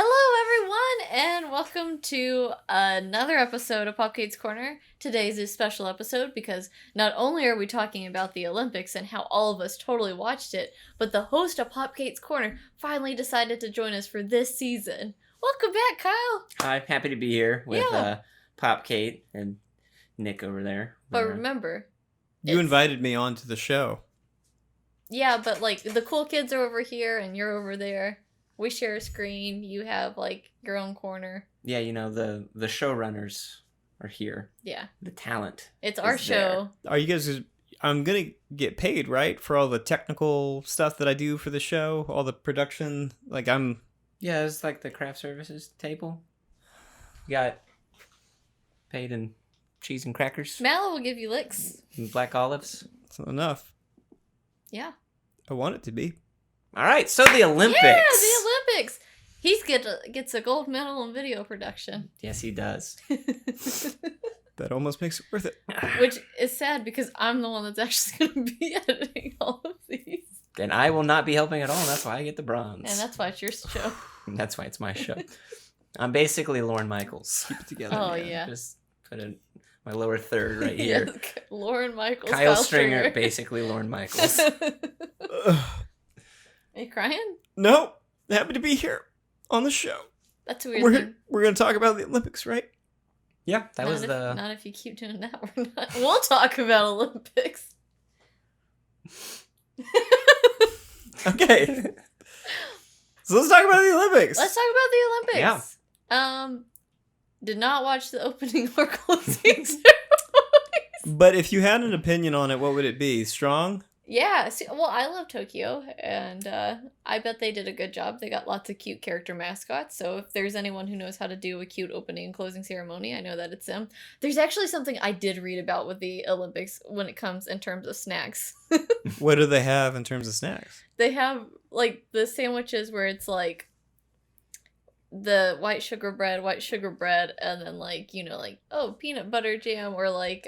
Hello, everyone, and welcome to another episode of Popkait's Corner. Today's a special episode because not only are we talking about the Olympics and how all of us totally watched it, but the host of Popkait's Corner finally decided to join us for this season. Welcome back, Kyle! I'm happy to be here with Popkait and Nick over there. But remember... You invited me onto the show. Yeah, but, like, the cool kids are over here and you're over there. We share a screen. You have, like, your own corner. Yeah, you know, the showrunners are here. Yeah. The talent. It's our show. Are you guys... I'm going to get paid, right? For all the technical stuff that I do for the show? All the production? Like, I'm... Yeah, it's like the craft services table. You got paid in cheese and crackers. Mallow will give you licks. And black olives. It's not enough. Yeah. I want it to be. All right, so the Olympics. Yeah, the Olympics. He gets a gold medal in video production. Yes, he does. That almost makes it worth it. Which is sad because I'm the one that's actually going to be editing all of these. And I will not be helping at all. That's why I get the bronze. And that's why it's your show. That's why it's my show. I'm basically Lorne Michaels. Keep it together. Oh, yeah. Just put in my lower third right here. Yes, Lauren Michaels. Kyle Stringer, basically Lorne Michaels. Are you crying? No. Happy to be here on the show. That's a weird thing. We're going to talk about the Olympics, right? Yeah, that was Not if you keep doing that. We're not. We'll talk about Olympics. Okay. So let's talk about the Olympics. Let's talk about the Olympics. Yeah. Did not watch the opening or closing ceremonies. But if you had an opinion on it, what would it be? Strong? Yeah. Well, I love Tokyo, and I bet they did a good job. They got lots of cute character mascots, so if there's anyone who knows how to do a cute opening and closing ceremony, I know that it's them. There's actually something I did read about with the Olympics when it comes in terms of snacks. What do they have in terms of snacks? They have, like, the sandwiches where it's, like, the white sugar bread, and then, like, you know, like, oh, peanut butter jam, or, like,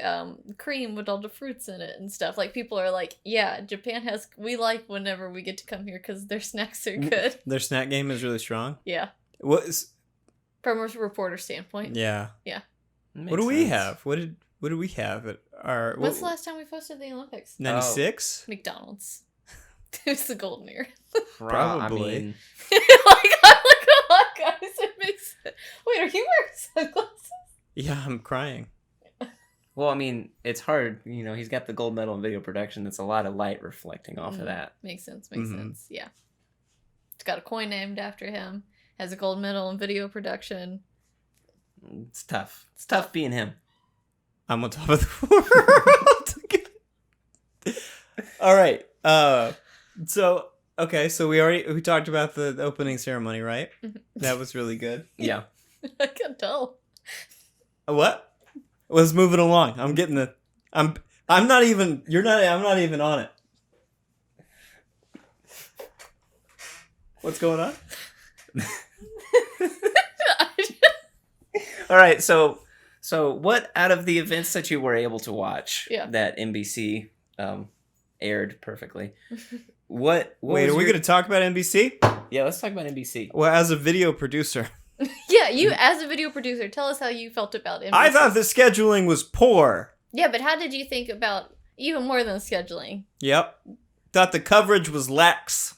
cream with all the fruits in it and stuff. Like, people are like, yeah, Japan we like whenever we get to come here because their snacks are good. Their snack game is really strong? Yeah. From a reporter standpoint. Yeah. Yeah. What do we have? What did we have at our... When's the last time we hosted the Olympics? 96? McDonald's. It was the golden era. Probably. I mean... Like, I'm like, oh, guys, it makes sense. Wait, are you wearing sunglasses? Yeah, I'm crying. Well, I mean, it's hard. You know, he's got the gold medal in video production. That's a lot of light reflecting off of that. Makes sense. Yeah. It's got a coin named after him. Has a gold medal in video production. It's tough. It's tough being him. I'm on top of the world. All right. So we talked about the opening ceremony, right? That was really good. Yeah. I can tell. What? Let's move it along. I'm getting I'm not even on it. What's going on? All right, so what out of the events that you were able to watch that NBC aired perfectly? Wait, are we going to talk about NBC? Yeah, let's talk about NBC. Well, as a video producer. Yeah, you as a video producer, tell us how you felt about NBC. I thought the scheduling was poor. Yeah, but how did you think about even more than scheduling? Yep. Thought the coverage was lax.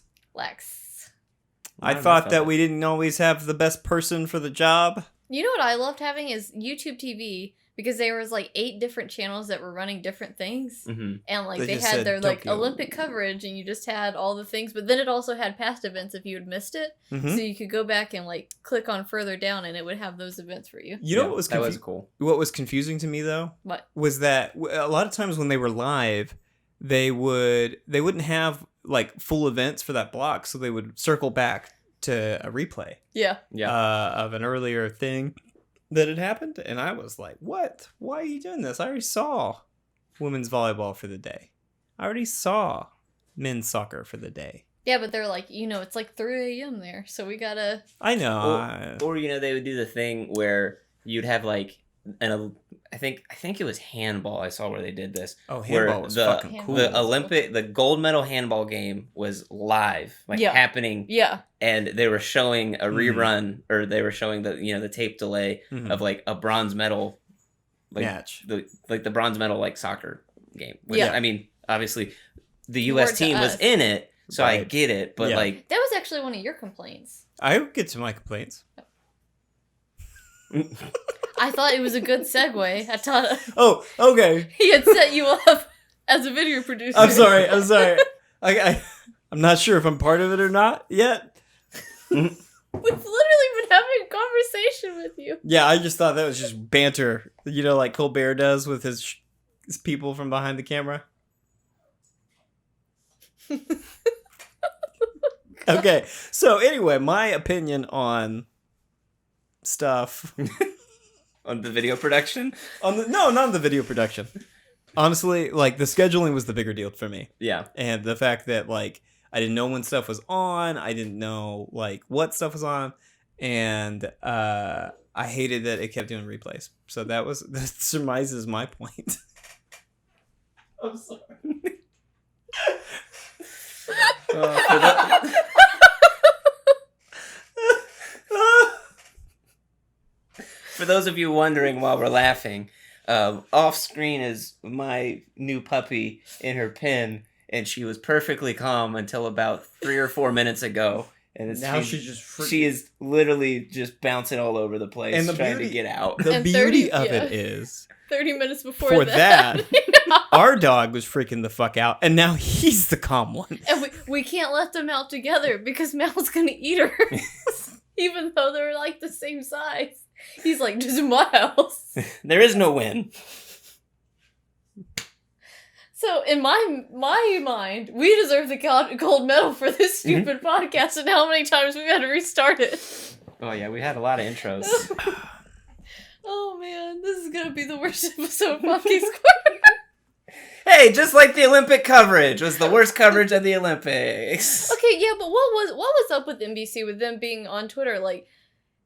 I thought that we didn't always have the best person for the job. You know what I loved having is YouTube TV, because there was like 8 different channels that were running different things. Mm-hmm. And like they had their like Olympic coverage, and you just had all the things, but then it also had past events if you had missed it. Mm-hmm. So you could go back and like click on further down and it would have those events for you. You know what was that was cool. What was confusing to me though? What? Was that a lot of times when they were live, they wouldn't have like full events for that block, so they would circle back to a replay. Yeah. Of an earlier thing that had happened, and I was like, what? Why are you doing this? I already saw women's volleyball for the day. I already saw men's soccer for the day. Yeah, but they're like, you know, it's like 3 a.m. there, so we gotta... I know. Or you know, they would do the thing where you'd have like I think it was handball. I saw where they did this. Oh, handball was fucking cool. The gold medal handball game was live, happening. Yeah. And they were showing a rerun, or they were showing the tape delay of like a bronze medal match, the bronze medal soccer game. Which, I mean, obviously, the U.S. team was in it, so I get it. But that was actually one of your complaints. I would get to my complaints. I thought it was a good segue. I thought. Oh, okay. He had set you up as a video producer. I'm sorry. I'm not sure if I'm part of it or not yet. We've literally been having a conversation with you. Yeah, I just thought that was just banter. Like Colbert does with his people from behind the camera. Okay, so anyway, my opinion on stuff. On the video production? No, not the video production. Honestly, the scheduling was the bigger deal for me. Yeah. And the fact that, I didn't know when stuff was on. I didn't know, what stuff was on. And I hated that it kept doing replays. So that surmises my point. I'm sorry. For those of you wondering why we're laughing, off screen is my new puppy in her pen, and she was perfectly calm until about 3 or 4 minutes ago. And now she is literally just bouncing all over the place, and trying to get out. The beauty of it is 30 minutes before that our dog was freaking the fuck out, and now he's the calm one. And we can't let them out together because Mal's gonna eat her, even though they're the same size. He's like, just in my house. There is no win. So in my mind, we deserve the gold medal for this stupid podcast, and how many times we've had to restart it. Oh yeah, we had a lot of intros. Oh man, this is gonna be the worst episode of Popkait Square. Hey, just like the Olympic coverage was the worst coverage of the Olympics. Okay, yeah, but what was up with NBC with them being on Twitter?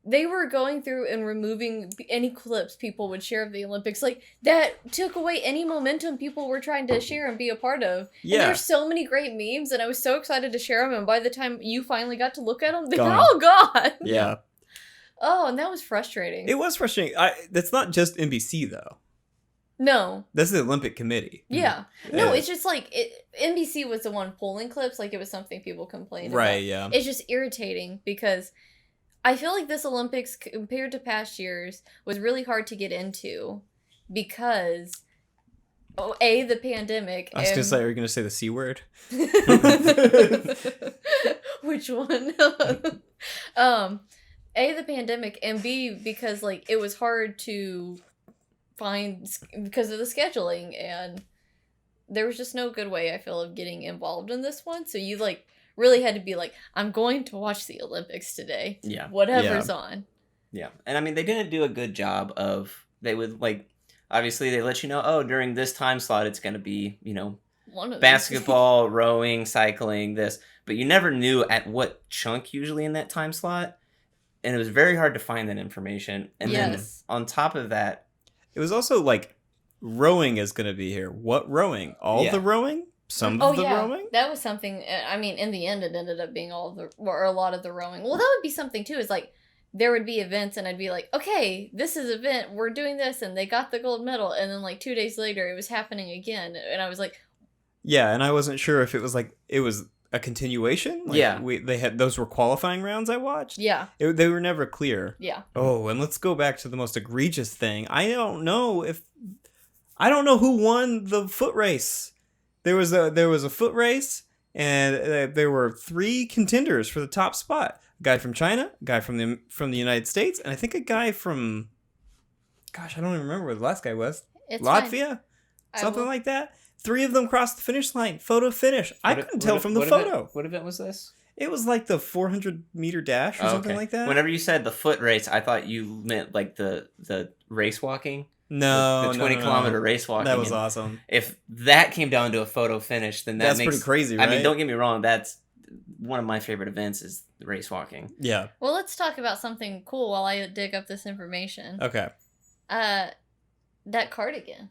They were going through and removing any clips people would share of the Olympics. That took away any momentum people were trying to share and be a part of. Yeah. And there's so many great memes, and I was so excited to share them, and by the time you finally got to look at them, they were all gone. Yeah. Oh, and that was frustrating. It was frustrating. That's not just NBC, though. No. That's the Olympic Committee. Yeah. No, it's just NBC was the one pulling clips, it was something people complained about. Right, yeah. It's just irritating because I feel like this Olympics, compared to past years, was really hard to get into because, the pandemic. I was going to say, are you going to say the C word? Which one? The pandemic, and B, because, it was hard to find because of the scheduling, and there was just no good way, I feel, of getting involved in this one. So you, really had to be I'm going to watch the Olympics today. Yeah. Whatever's on. Yeah. And I mean, they didn't do a good job of, they would obviously they let you know, during this time slot, it's going to be, basketball, rowing, cycling, this, but you never knew at what chunk usually in that time slot. And it was very hard to find that information. And then on top of that, it was also rowing is going to be here. What rowing? All the rowing? Some of the rowing? That was something, I mean, in the end, it ended up being or a lot of the rowing. Well, that would be something, too, is there would be events, and I'd be like, okay, this is an event, we're doing this, and they got the gold medal, and then, 2 days later, it was happening again, and I was like... Yeah, and I wasn't sure if it was, it was a continuation? Those were qualifying rounds I watched? Yeah. They were never clear. Yeah. Oh, and let's go back to the most egregious thing. I don't know who won the foot race. There was a foot race, and there were 3 contenders for the top spot. A guy from China, a guy from the United States, and I think a guy from, gosh, I don't even remember where the last guy was. It's Latvia? Something like that. 3 of them crossed the finish line. Photo finish. I couldn't tell from the photo. What event was this? It was the 400-meter dash or something like that. Whenever you said the foot race, I thought you meant the race walking. No, the 20-kilometer race walking. That was awesome. If that came down to a photo finish, then that's pretty crazy, right? I mean, don't get me wrong. That's one of my favorite events is race walking. Yeah. Well, let's talk about something cool while I dig up this information. Okay. That cardigan.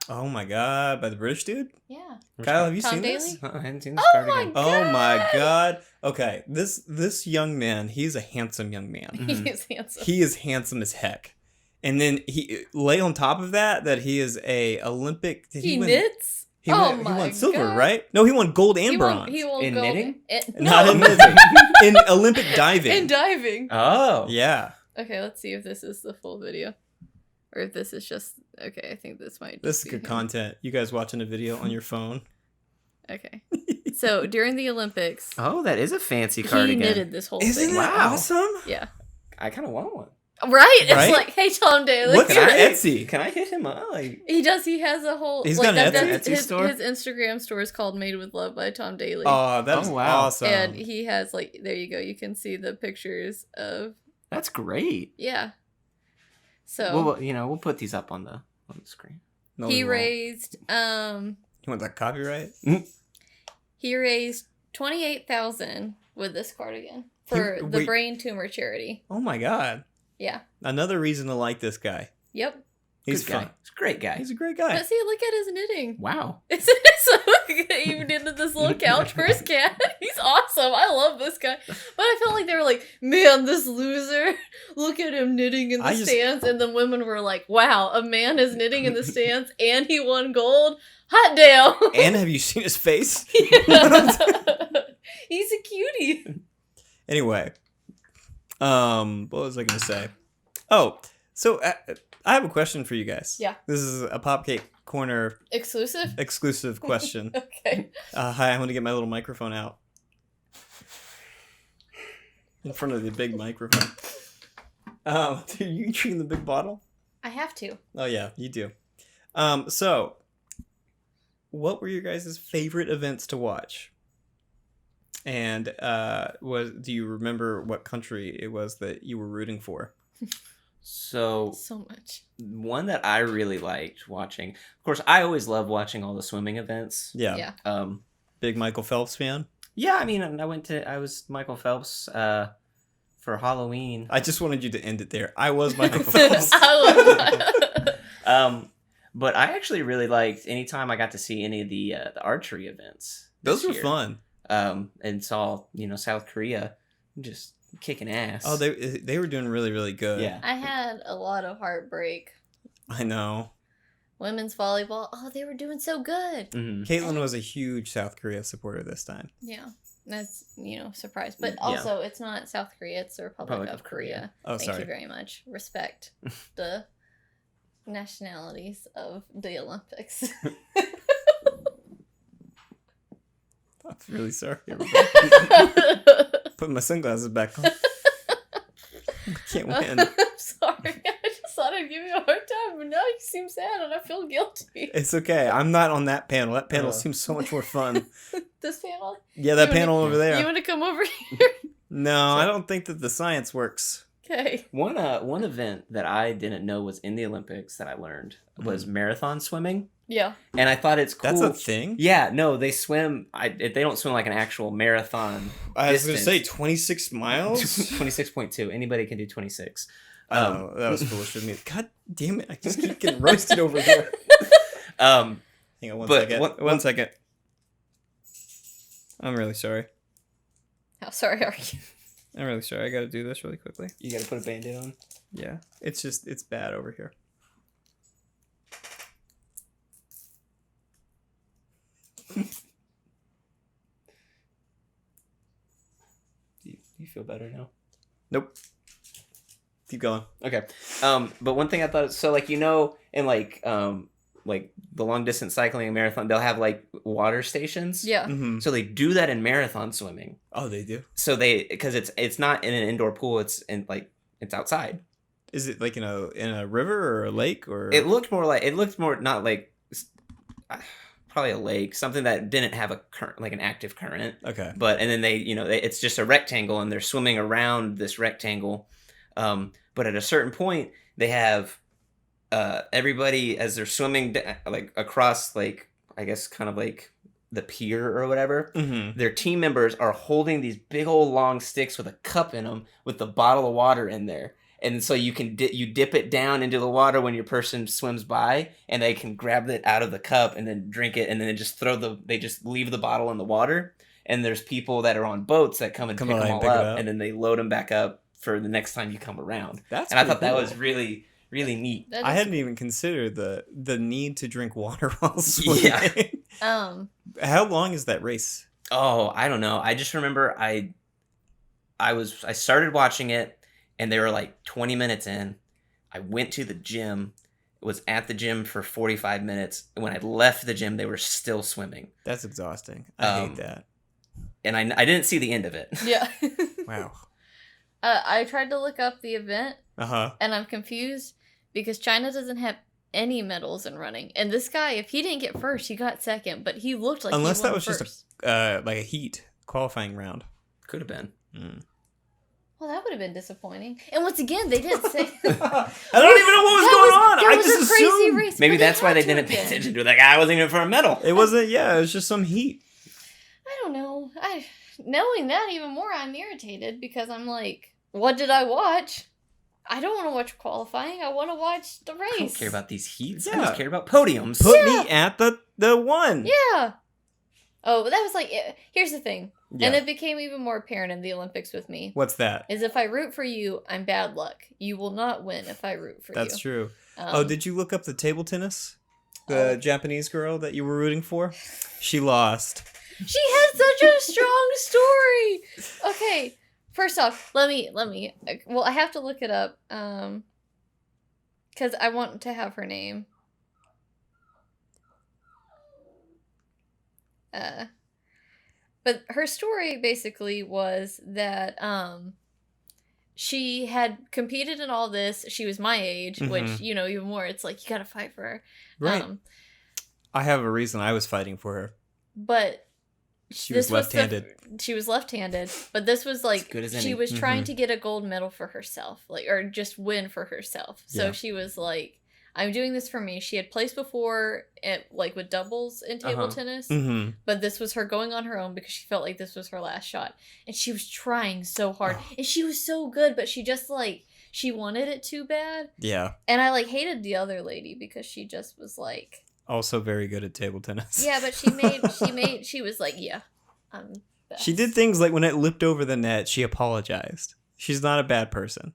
Oh my god, by the British dude? Yeah. Kyle, have you Tom seen Daly? this? I haven't seen this My cardigan. Oh my god. Okay, this young man, he's a handsome young man. He is handsome. He is handsome as heck. And then he lay on top of that he is a Olympic. He knits? He won silver, right? No, he won gold and bronze. He won in gold. knitting? Not in knitting. In Olympic diving. In diving. Oh. Yeah. Okay, let's see if this is the full video. Or if this is just... Okay, I think this might This is good content. You guys watching a video on your phone. Okay. So, during the Olympics... Oh, that is a fancy cardigan. He knitted this whole Isn't thing. that awesome? Yeah. I kind of want one. Right? It's like, hey, Tom Daly. What's your Etsy? Can I hit him up? He does. He has a whole... He's got an Etsy store? His Instagram store is called Made with Love by Tom Daly. Oh, that's awesome. And he has, like... There you go. You can see the pictures of... That's great. Yeah. So... Well, we'll put these up on the screen. No, he raised... You want that copyright? He raised $28,000 with this cardigan for the brain tumor charity. Oh my god. Yeah. Another reason to like this guy. Yep. He's Good guy. fun. He's a great guy. He's a great guy. But see, look at his knitting. Wow. Isn't it so? He even did this little couch for his cat. He's awesome. I love this guy. But I felt like they were like, man, this loser. Look at him knitting in the stands. And the women were like, wow, a man is knitting in the stands and he won gold. Hot damn. And have you seen his face? He's a cutie. Anyway. What was I going to say? Oh, so I have a question for you guys. Yeah. This is a Popkait Corner exclusive question. Okay. Hi, I'm going to get my little microphone out. In front of the big microphone. Are you drinking the big bottle? I have to. Oh, yeah, you do. So, what were your guys' favorite events to watch? And do you remember what country it was that you were rooting for? So much. One that I really liked watching. Of course, I always love watching all the swimming events. Yeah. Big Michael Phelps fan? Yeah, I mean, I was Michael Phelps for Halloween. I just wanted you to end it there. I was Michael Phelps. But I actually really liked anytime I got to see any of the archery events. Those were fun. And saw, South Korea just kicking ass. Oh, they were doing really, really good. Yeah. I had a lot of heartbreak. I know. Women's volleyball. Oh, they were doing so good. Mm-hmm. Caitlin was a huge South Korea supporter this time. Yeah. That's, surprise. But also, it's not South Korea, it's the Republic of Korea. Oh, Thank you very much. Respect the nationalities of the Olympics. I'm really sorry, everybody. Put my sunglasses back on. I can't win. I'm sorry. I just thought I'd give you a hard time, but now you seem sad and I feel guilty. It's okay. I'm not on that panel. That panel seems so much more fun. This panel? Yeah, that panel over there. You want to come over here? No, I don't think that the science works. Okay. One event that I didn't know was in the Olympics that I learned was marathon swimming. Yeah. And I thought it's cool. That's a thing? Yeah, no, they swim. They don't swim like an actual marathon. I was going to say 26 miles? 26.2. Anybody can do 26. Oh, that was foolish of me. God damn it. I just keep getting roasted over here. Hang on one second. I'm really sorry. How sorry are you? I'm really sorry. I got to do this really quickly. You got to put a Band-Aid on? Yeah. It's bad over here. Do you feel better now? Nope. Keep going. Okay. But one thing I thought, so in the long distance cycling and marathon, they'll have water stations. Yeah. Mm-hmm. So they do that in marathon swimming. Oh, they do. So because it's not in an indoor pool, it's it's outside. Is it in a river or a lake or? It looked more not like probably a lake, something that didn't have a current, an active current. Okay. But and then it's just a rectangle and they're swimming around this rectangle. But at a certain point, they have everybody as they're swimming across I guess kind of the pier or whatever. Mm-hmm. Their team members are holding these big old long sticks with a cup in them with the bottle of water in there. And so you can you dip it down into the water when your person swims by, and they can grab it out of the cup and then drink it, and then they just leave the bottle in the water. And there's people that are on boats that come pick them all up, and then they load them back up for the next time you come around. I thought that was really, really neat. I hadn't even considered the need to drink water while swimming. Yeah. How long is that race? Oh, I don't know. I just remember I started watching it, and they were like 20 minutes in. I went to the gym, was at the gym for 45 minutes. And when I left the gym, they were still swimming. That's exhausting. I hate that. And I didn't see the end of it. Yeah. Wow. I tried to look up the event, and I'm confused because China doesn't have any medals in running. And this guy, if he didn't get first, he got second, but he looked like unless he won that was first. Just like a heat qualifying round. Could have been. Well, that would have been disappointing. And once again, they didn't say. I don't even know what was going on. I just crazy assumed. race. Maybe that's why they didn't pay attention to it. Like, I wasn't even for a medal. It wasn't. Yeah, it was just some heat. I don't know. Knowing that even more, I'm irritated because I'm like, what did I watch? I don't want to watch qualifying. I want to watch the race. I don't care about these heats. Yeah. I just care about podiums. Put me at the one. Yeah. Oh, but that was like, here's the thing. Yeah. And it became even more apparent in the Olympics with me. What's that? Is if I root for you, I'm bad luck. You will not win if I root for you. That's true. Did you look up the table tennis? The Japanese girl that you were rooting for? She lost. She had such a strong story. Okay, first off, let me. Well, I have to look it up. Because I want to have her name. But her story basically was that she had competed in all this. She was my age, which, even more, it's like, you gotta fight for her. Right. I have a reason I was fighting for her. But she was left-handed. She was left-handed, but this was like, she was trying to get a gold medal for herself, like, or just win for herself. So she was like, I'm doing this for me. She had placed before, like with doubles in table tennis, but this was her going on her own because she felt like this was her last shot. And she was trying so hard. And she was so good, but she just like, she wanted it too bad. Yeah. And I like hated the other lady because she just was like... Also very good at table tennis. Yeah, but she was like, yeah, I'm best. She did things like when it lipped over the net, she apologized. She's not a bad person.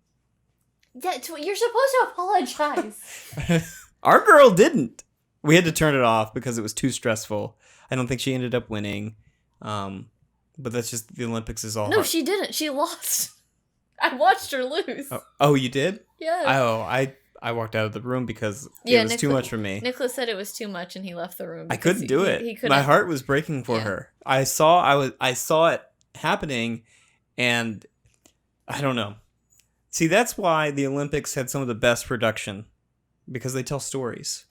You're supposed to apologize. Our girl didn't. We had to turn it off because it was too stressful. I don't think she ended up winning. But that's just, the Olympics is all No, hard. She didn't. She lost. I watched her lose. Oh, you did? Yeah. Oh, I walked out of the room because it was too much for me. Nicholas said it was too much and he left the room. I couldn't do it. He couldn't. My heart was breaking for her. I saw it happening, and I don't know. See, that's why the Olympics had some of the best production, because they tell stories.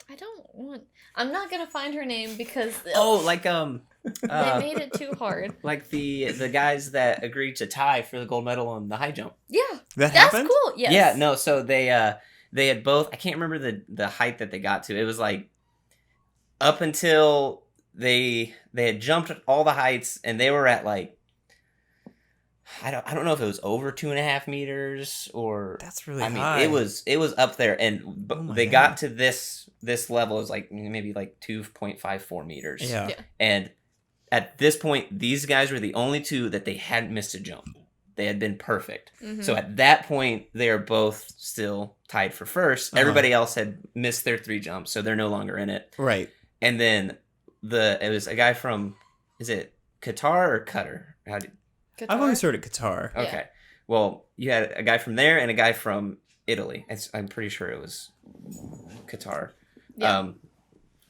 I'm not gonna find her name because they made it too hard. Like the guys that agreed to tie for the gold medal on the high jump. Yeah, that's happened? Cool. Yes. Yeah, no. So they had both. I can't remember the height that they got to. It was like up until they had jumped all the heights, and they were at like, I don't know if it was over 2.5 meters or... That's really high. It was up there, and they got to this level. It was like maybe like 2.54 meters. Yeah. And at this point, these guys were the only two that they hadn't missed a jump. They had been perfect. Mm-hmm. So at that point, they are both still tied for first. Everybody else had missed their 3 jumps, so they're no longer in it. Right. And then it was a guy from, is it Qatar or Qatar? Qatar? I've always heard of Qatar. Okay. Yeah. Well, you had a guy from there and a guy from Italy. I'm pretty sure it was Qatar. Yeah.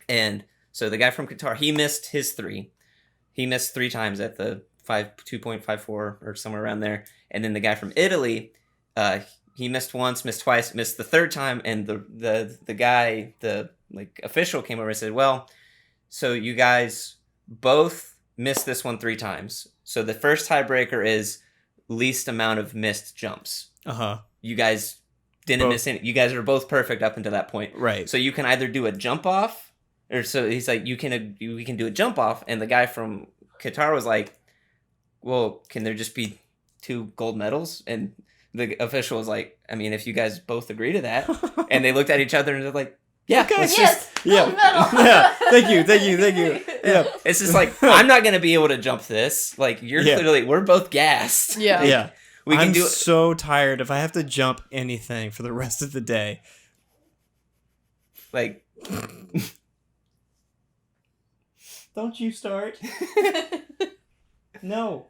And so the guy from Qatar, he missed his 3. He missed 3 times at the 2.54 or somewhere around there. And then the guy from Italy, he missed once, missed twice, missed the 3rd time. And the guy, the official came over and said, well, so you guys both missed this one 3 times. So the first tiebreaker is least amount of missed jumps. You guys didn't miss any. You guys are both perfect up until that point. Right. So you can either do a jump off, or so he's like, we can do a jump off. And the guy from Qatar was like, well, can there just be 2 gold medals? And the official was like, I mean, if you guys both agree to that, and they looked at each other and they're like, yeah, okay, yeah, thank you. Yeah, it's just like, I'm not gonna be able to jump this. Like, you're clearly, we're both gassed. Yeah, yeah. I'm so tired if I have to jump anything for the rest of the day. Like, don't you start? No.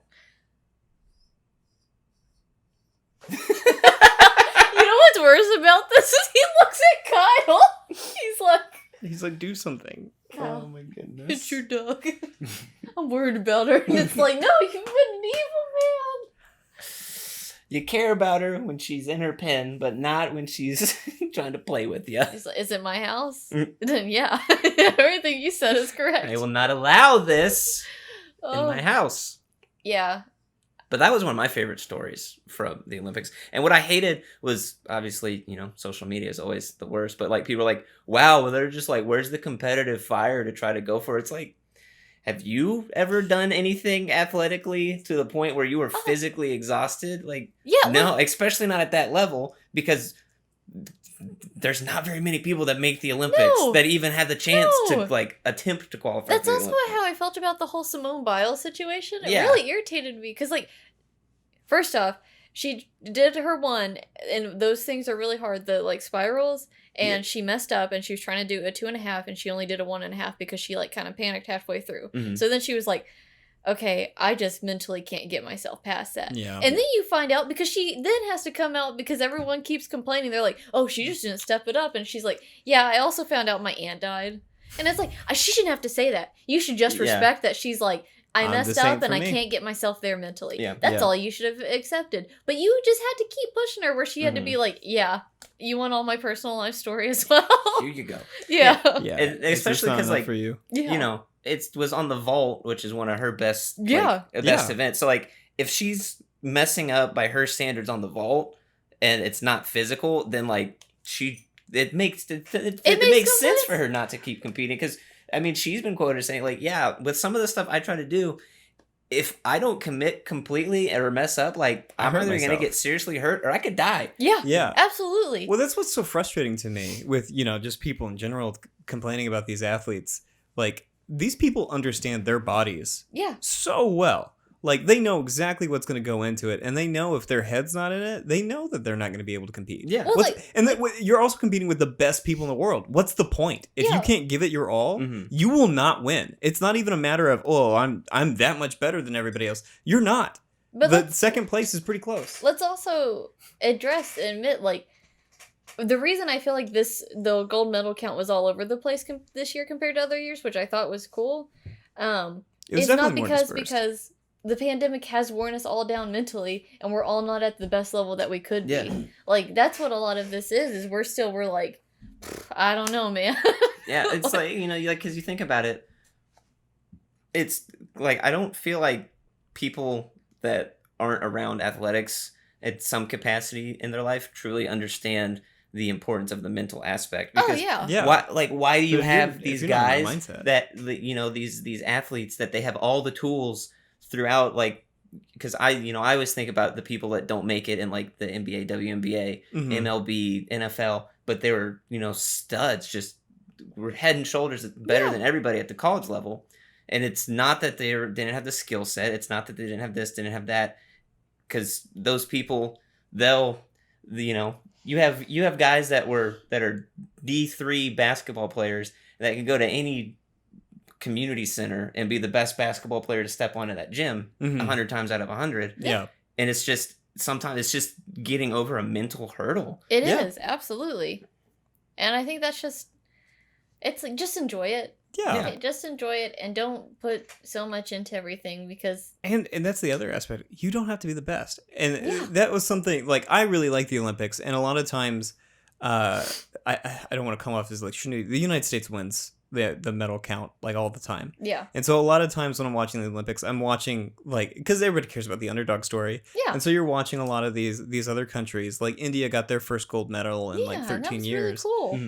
You know what's worse about this is he looks at Kyle. He's like, do something. Kyle, oh my goodness. It's your dog. I'm worried about her. And it's like, no, you've been an evil man. You care about her when she's in her pen, but not when she's trying to play with you. He's like, is it my house? Then yeah, everything you said is correct. I will not allow this in my house. Yeah. But that was one of my favorite stories from the Olympics. And what I hated was, obviously, social media is always the worst. But, like, people are like, wow, well, they're just like, where's the competitive fire to try to go for it? It's like, have you ever done anything athletically to the point where you were physically exhausted? Like, no, especially not at that level, because there's not very many people that make the Olympics that even have the chance to, like, attempt to qualify. That's also how I felt about the whole Simone Biles situation. It really irritated me because, like, first off, she did her one, and those things are really hard, the, like, spirals, and she messed up, and she was trying to do a 2.5, and she only did a 1.5 because she, like, kind of panicked halfway through. Mm-hmm. So then she was like, okay, I just mentally can't get myself past that. Yeah. And then you find out, because she then has to come out because everyone keeps complaining. They're like, oh, she just didn't step it up. And she's like, yeah, I also found out my aunt died. And it's like, she shouldn't have to say that. You should just respect that she's like, I messed up and I can't get myself there mentally. Yeah. That's all you should have accepted. But you just had to keep pushing her where she had to be like, yeah, you want all my personal life story as well? Here you go. Yeah. And especially because, like, for you. It was on the vault, which is one of her best events. So, like, if she's messing up by her standards on the vault and it's not physical, then, like, it makes sense for her not to keep competing. Because, I mean, she's been quoted saying, like, yeah, with some of the stuff I try to do, if I don't commit completely or mess up, like, I'm either going to get seriously hurt or I could die. Yeah. Absolutely. Well, that's what's so frustrating to me with, just people in general complaining about these athletes. Like, these people understand their bodies so well. Like, they know exactly what's going to go into it, and they know if their head's not in it, they know that they're not going to be able to compete. Yeah. Well, you're also competing with the best people in the world. What's the point? If you can't give it your all, you will not win. It's not even a matter of, oh, I'm that much better than everybody else. You're not. But the second place is pretty close. Let's also address and admit, like, the reason I feel like the gold medal count was all over the place this year compared to other years, which I thought was cool, is not because the pandemic has worn us all down mentally, and we're all not at the best level that we could be. Like, that's what a lot of this is we're like, I don't know, man. Yeah, it's like, because you think about it, it's like, I don't feel like people that aren't around athletics at some capacity in their life truly understand the importance of the mental aspect. Because why do you have these guys that, these athletes that they have all the tools throughout, like, because I always think about the people that don't make it in, like, the NBA, WNBA, MLB, NFL, but they were, studs, just were head and shoulders better than everybody at the college level. And it's not that they didn't have the skill set. It's not that they didn't have this, didn't have that. Because those people, you have guys that are D3 basketball players that can go to any community center and be the best basketball player to step onto that gym 100 times out of 100. Yeah. And it's just, sometimes it's just getting over a mental hurdle. It is, absolutely. And I think that's it's like, just enjoy it. Yeah. Just enjoy it and don't put so much into everything, because... And that's the other aspect. You don't have to be the best. And that was something, like, I really like the Olympics, and a lot of times, I don't want to come off as, like, the United States wins the medal count, like, all the time. Yeah. And so a lot of times when I'm watching the Olympics, I'm watching, like, because everybody cares about the underdog story. Yeah. And so you're watching a lot of these other countries. Like, India got their first gold medal in, like, 13 years. Really cool.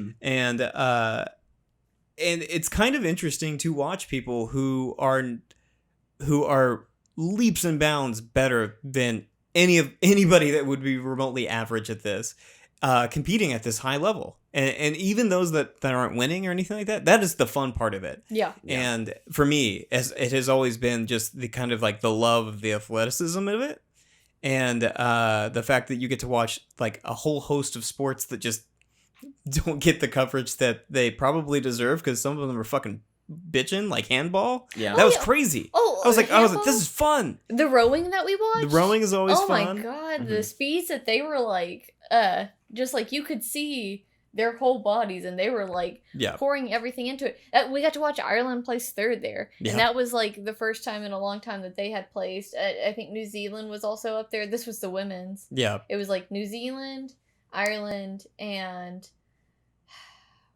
And it's kind of interesting to watch people who are leaps and bounds better than anybody that would be remotely average at this competing at this high level. And even those that aren't winning or anything like that, that is the fun part of it. Yeah. And for me, as it has always been just the kind of like the love of the athleticism of it. And the fact that you get to watch like a whole host of sports that just don't get the coverage that they probably deserve because some of them are fucking bitching, like handball. Yeah. That was crazy. Oh, I was like, this is fun. The rowing that we watched? The rowing is always fun. Oh my god, the speeds that they were like, just like you could see their whole bodies and they were like pouring everything into it. We got to watch Ireland place third there. Yeah. And that was like the first time in a long time that they had placed. I think New Zealand was also up there. This was the women's. Yeah. It was like New Zealand, Ireland, and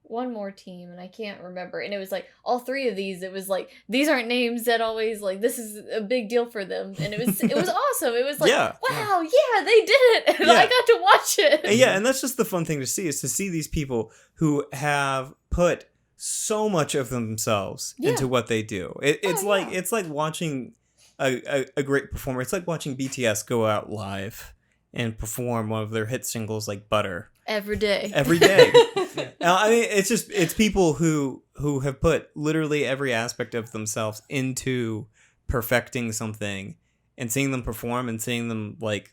one more team, and I can't remember. And it was like all three of these. It was like these aren't names that always like this is a big deal for them, and it was awesome. It was like wow, yeah, they did it, and I got to watch it. And that's just the fun thing to see is to see these people who have put so much of themselves into what they do. It's like watching a great performer. It's like watching BTS go out live and perform one of their hit singles like Butter. Every day. I mean, it's people who have put literally every aspect of themselves into perfecting something and seeing them perform and seeing them like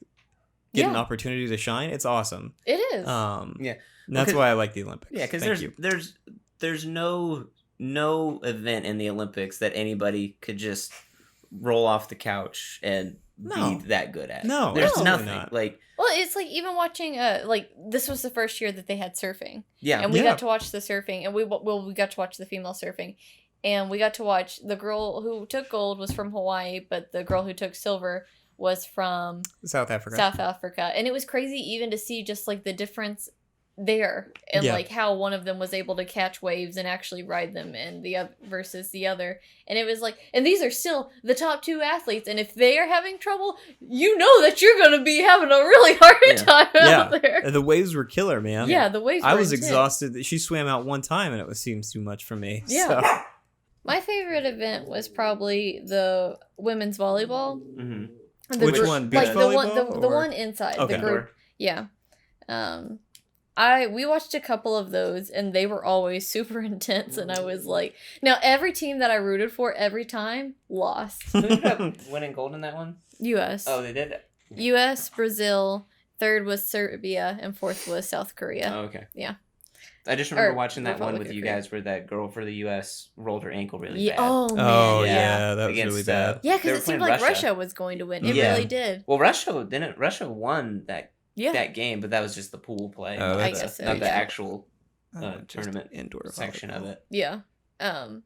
get an opportunity to shine. It's awesome. It is. And that's why I like the Olympics. Yeah, because there's no event in the Olympics that anybody could just roll off the couch and be that good at. No, there's nothing not. like. Well, it's like even watching like this was the first year that they had surfing. Yeah, and we got to watch the surfing, and we got to watch the female surfing, and we got to watch the girl who took gold was from Hawaii, but the girl who took silver was from South Africa, and it was crazy even to see just like the difference there and like how one of them was able to catch waves and actually ride them and the other versus the other, and it was like, and these are still the top two athletes, and if they are having trouble, you know that you're going to be having a really hard time out there. The waves were killer, man. The waves I was intense. She swam out one time and it seemed too much for me. So. My favorite event was probably the women's volleyball. Which one? Beach volleyball? The one inside the group. Yeah. We watched a couple of those, and they were always super intense, and I was like... Now, every team that I rooted for every time lost. Who ended up winning gold in that one? U.S. Oh, they did? U.S., Brazil, third was Serbia, and fourth was South Korea. Oh, okay. Yeah. I just remember watching that one with you guys where that girl for the U.S. rolled her ankle really bad. Oh, man. Oh, yeah, that was really bad. Yeah, because it seemed like Russia was going to win. It really did. Well, Russia won that game, but that was just the pool play, not the actual tournament indoor section of it. Yeah. But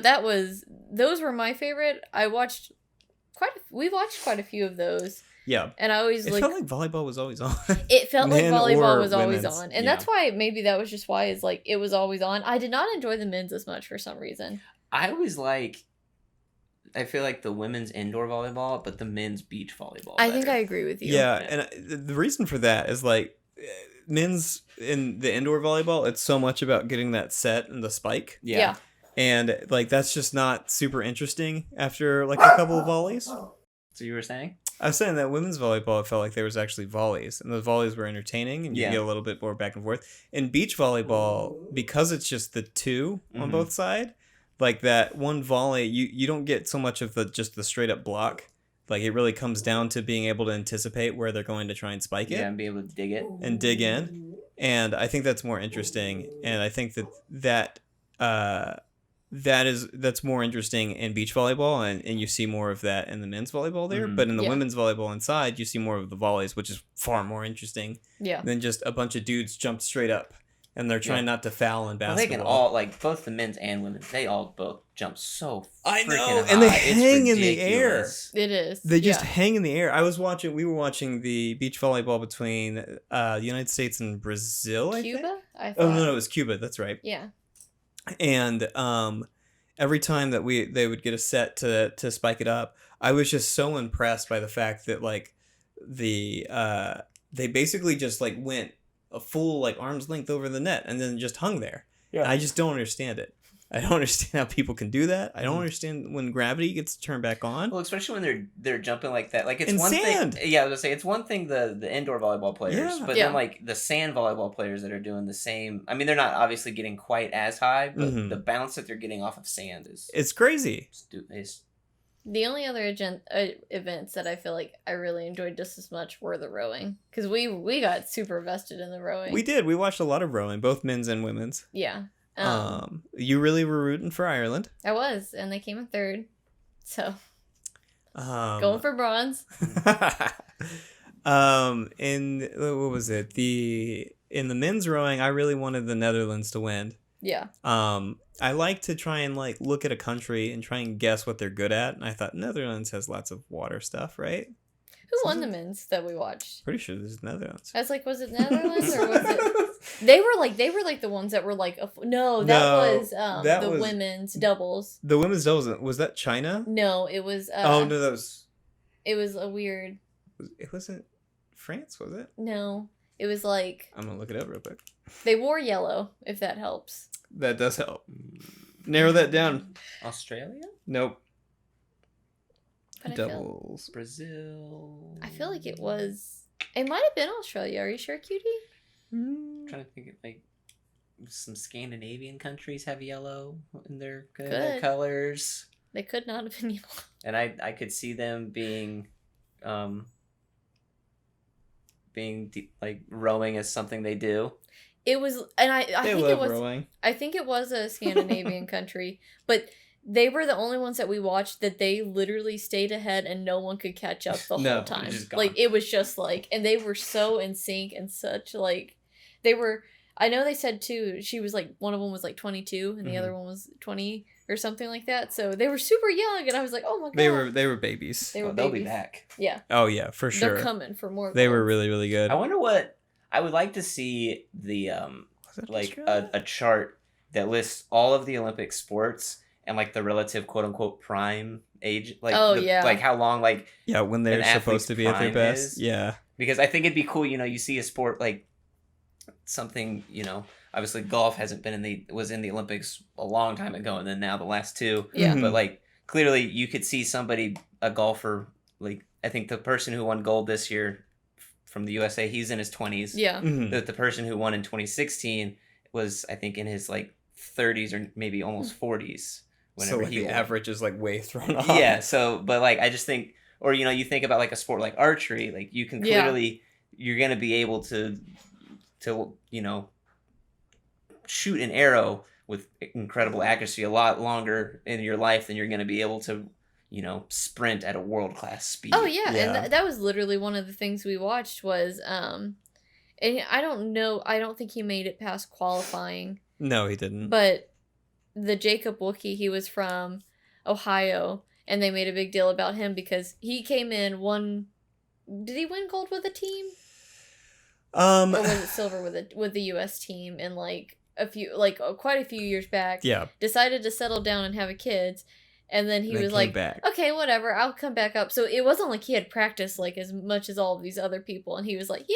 those were my favorite. We watched quite a few of those. Yeah. And I always felt like volleyball was always on. It felt like volleyball was always on. And that's why maybe that was just why is like it was always on. I did not enjoy the men's as much for some reason. I feel like the women's indoor volleyball, but the men's beach volleyball. I think I agree with you. Yeah, and the reason for that is like men's in the indoor volleyball, it's so much about getting that set and the spike. Yeah. And like that's just not super interesting after like a couple of volleys. So you were saying? I was saying that women's volleyball, it felt like there was actually volleys, and the volleys were entertaining, and you get a little bit more back and forth. In beach volleyball, because it's just the two on both sides, like that one volley, you don't get so much of just the straight up block. Like it really comes down to being able to anticipate where they're going to try and spike it. Yeah, and be able to dig it. And dig in. And I think that's more interesting. And I think that's more interesting in beach volleyball, and you see more of that in the men's volleyball there. But in the women's volleyball inside, you see more of the volleys, which is far more interesting than just a bunch of dudes jump straight up. And they're trying not to foul in basketball. Well, they can all, like, both the men's and women's, they all both jump so freaking high. And they hang in the air. It is. They just hang in the air. We were watching the beach volleyball between the United States and Brazil, Cuba? I thought. Oh, no, it was Cuba. That's right. Yeah. And every time that they would get a set to spike it up, I was just so impressed by the fact that, like, they basically just, like, went a full like arm's length over the net and then just hung there. Yeah. I just don't understand it. I don't understand how people can do that. I don't understand when gravity gets turned back on. Well, especially when they're jumping like that. Like, it's in one sand. thing. Yeah, I was gonna say it's one thing the indoor volleyball players, but Yeah. then like the sand volleyball players that are doing the same. I mean, they're not obviously getting quite as high, but the bounce that they're getting off of sand is crazy. The only other events that I feel like I really enjoyed just as much were the rowing, because we got super vested in the rowing. We did. We watched a lot of rowing, both men's and women's. Yeah. You really were rooting for Ireland. I was, and they came in third. So, going for bronze. In what was it? In the men's rowing, I really wanted the Netherlands to win. Yeah. I like to try and like look at a country and try and guess what they're good at, and I thought Netherlands has lots of water stuff, right? Who won the men's that we watched? Pretty sure this is Netherlands. I was like, was it Netherlands or was it? They were like the ones that were like was the women's doubles. The women's doubles, was that China? No, it was. Oh no, that was. It was a weird. It wasn't France, was it? No, it was like. I'm gonna look it up real quick. They wore yellow, if that helps. That does help. Narrow that down. Australia? Nope. But Doubles. Brazil. I feel like it was. It might have been Australia. Are you sure, Cutie? I'm trying to think of like some Scandinavian countries have yellow in their colors. They could not have been yellow. And I could see them being like rowing as something they do. It was, and I think it was. Rowing. I think it was a Scandinavian country, but they were the only ones that we watched that they literally stayed ahead and no one could catch up the whole time. Like, it was just like, and they were so in sync and such like, they were. I know they said too. She was like, one of them was like 22 and the other one was 20 or something like that. So they were super young, and I was like, oh my god. They were babies. They'll be back. Yeah. Oh yeah, for sure. They're coming for more. They were really, really good. I wonder what. I would like to see the like a chart that lists all of the Olympic sports and like the relative quote unquote prime age, like like how long when they're supposed to be at their best. Yeah, because I think it'd be cool. You see a sport like something. Obviously golf hasn't been was in the Olympics a long time ago, and then now the last two. Yeah, but like clearly you could see a golfer like I think the person who won gold this year from the USA, he's in his 20s. Yeah. The person who won in 2016 was, I think, in his like 30s or maybe almost 40s. Whenever the average is like way thrown off. Yeah. So, but like, I just think, or you think about like a sport like archery, like you can clearly, you're gonna be able to shoot an arrow with incredible accuracy a lot longer in your life than you're gonna be able to. Sprint at a world-class speed. Oh, yeah. And that was literally one of the things we watched was, and I don't think he made it past qualifying. No, he didn't. But the Jacob Wookie, he was from Ohio, and they made a big deal about him because he came in, did he win gold with a team? Or was it silver with the U.S. team in quite a few years back? Yeah. Decided to settle down and have a kids. And then he was like, okay, whatever, I'll come back up. So it wasn't like he had practiced like as much as all of these other people. And he was like, yeah,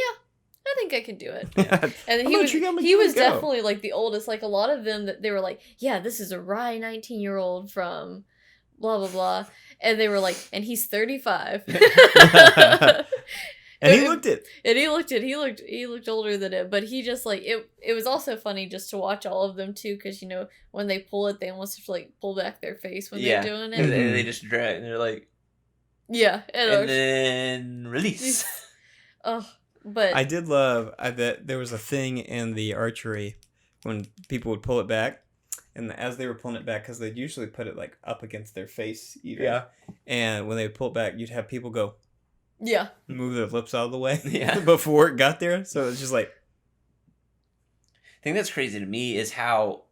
I think I can do it. Yeah. And he was definitely like the oldest. Like a lot of them, that they were like, yeah, this is a wry 19-year-old from blah, blah, blah. And they were like, and he's 35. And he looked it. And he looked older than it. But he just like it was also funny just to watch all of them too, because when they pull it, they almost have to like pull back their face when they're doing it. And they just drag and they're like, yeah, and then release. But I did love that there was a thing in the archery when people would pull it back, and as they were pulling it back, because they'd usually put it like up against their face either. Yeah. And when they would pull it back, you'd have people go. Yeah. Move their lips out of the way. Yeah. Before it got there. So it's just like. The thing that's crazy to me is how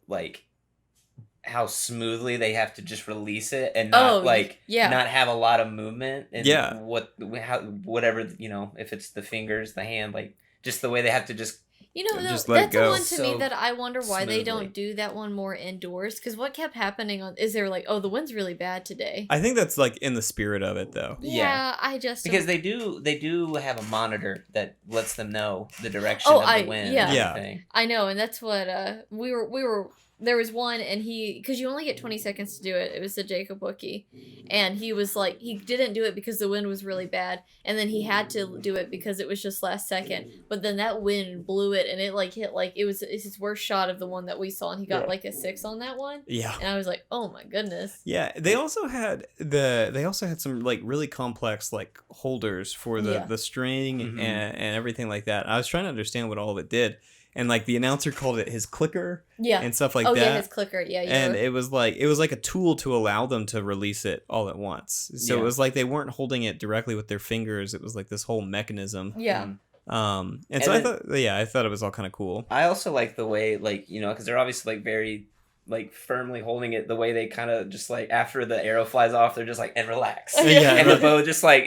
smoothly they have to just release it and not not have a lot of movement. And whatever, if it's the fingers, the hand, like just the way they have to just. That's the one to me that I wonder why they don't do that one more indoors. Because what kept happening is they were like, oh, the wind's really bad today. I think that's like in the spirit of it, though. Yeah, I just because they do have a monitor that lets them know the direction of the wind. Yeah. And everything. I know, and that's what we were there was one, and because you only get 20 seconds to do it. It was the Jacob Wookie, and he was like, he didn't do it because the wind was really bad, and then he had to do it because it was just last second. But then that wind blew it, and it like hit like it's his worst shot of the one that we saw, and he got like a 6 on that one. Yeah, and I was like, oh my goodness. Yeah, they also had some like really complex like holders for the string and everything like that. I was trying to understand what all of it did. And like the announcer called it his clicker, and stuff like that. Oh yeah, his clicker, yeah. And it was like a tool to allow them to release it all at once. So it was like they weren't holding it directly with their fingers. It was like this whole mechanism. Yeah. And so I thought it was all kind of cool. I also like the way because they're obviously like very like firmly holding it, the way they kind of just like after the arrow flies off, they're just like and relax, and the bow just like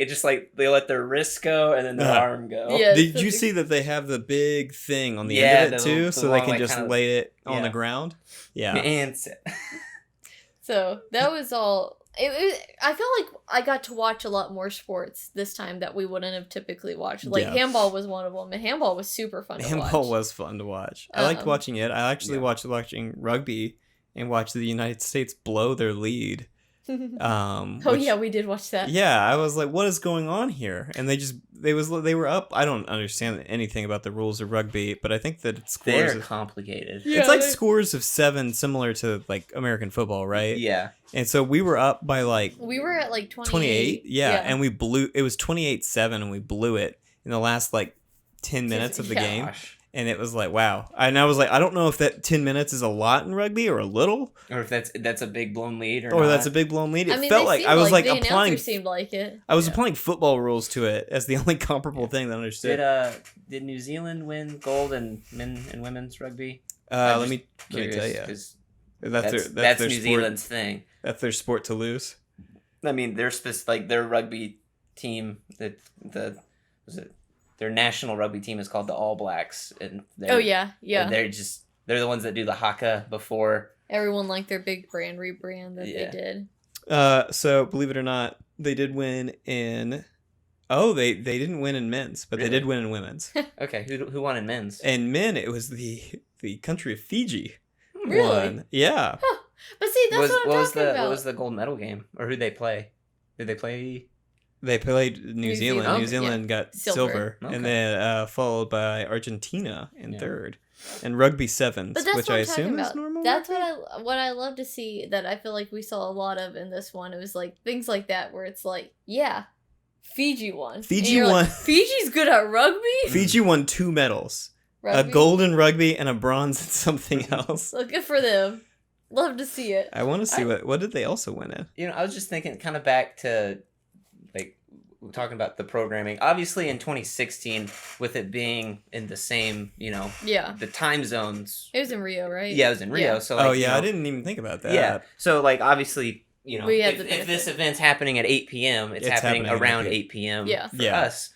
they let their wrist go and then their arm go. Yeah, did you see that they have the big thing on the end of it too, so they can just lay it on the ground? Yeah, and sit. So that was all. I felt like I got to watch a lot more sports this time that we wouldn't have typically watched. Like handball was one of them, and handball was super fun to watch. Handball was fun to watch. I liked watching it. I actually watched watching rugby and watch the United States blow their lead. We did watch that. Yeah, I was like, what is going on here? And they were up. I don't understand anything about the rules of rugby, but I think that it's complicated. Yeah, it's like scores of 7, similar to like American football, right? Yeah. And so we were up by like we were at like 28. Yeah, and we blew. It was 28-7, and we blew it in the last like 10 minutes of the game. Gosh. And it was like, wow. And I was like, I don't know if that 10 minutes is a lot in rugby or a little. Or if that's a big blown lead or not. That's a big blown lead. It felt like I was like applying. Seemed like it. I was applying football rules to it as the only comparable thing that I understood. Did New Zealand win gold in men and women's rugby? Let me tell you. That's their New sport. Zealand's thing. That's their sport to lose. I mean, their their rugby team. Their national rugby team is called the All Blacks, and yeah. And they're the ones that do the haka before. Everyone liked their big brand rebrand that they did. So believe it or not, they did win in. Oh, they didn't win in men's, but they did win in women's. Okay, who won in men's? In men, it was the country of Fiji. Really? Won. Yeah. Huh. But see, that's what I'm talking about. What was the gold medal game, or who'd they play? Did they play? They played New Zealand. Okay. New Zealand got silver. Okay. And then followed by Argentina in third, and rugby sevens, which I assume is normal. That's what I love to see. That I feel like we saw a lot of in this one. It was like things like that where it's like, Fiji won. Fiji won. Like, Fiji's good at rugby. Fiji won 2 medals, a gold in rugby and a bronze in something else. So good for them. Love to see it. I want to see what did they also win in. I was just thinking, kind of back to. We're talking about the programming. Obviously, in 2016, with it being in the same, the time zones. It was in Rio, right? Yeah, it was in Rio. Yeah. So, I didn't even think about that. Yeah. So, obviously, if this event's happening at 8 p.m., it's happening around 8 p.m. for us.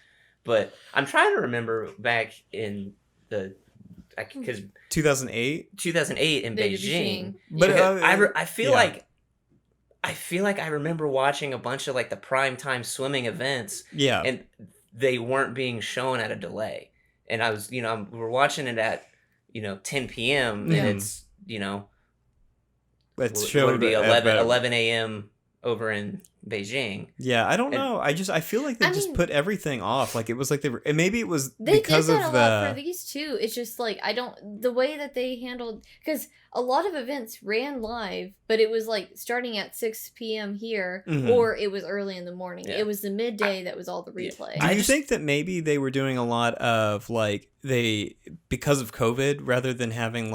But I'm trying to remember back in because 2008 in Beijing. But I feel like. I feel like I remember watching a bunch of the primetime swimming events. Yeah. And they weren't being shown at a delay. And I was, we're watching it at, 10 p.m. and it's, let's show would be 11 a.m. over in Beijing. Yeah, I don't know. I feel like they just put everything off. Like it was like maybe it was they because did of that a lot for these too. It's just the way that they handled, because a lot of events ran live, but it was starting at 6 p.m. here, or it was early in the morning. Yeah. It was the midday that was all the replay. Do you think that maybe they were doing a lot of because of COVID, rather than having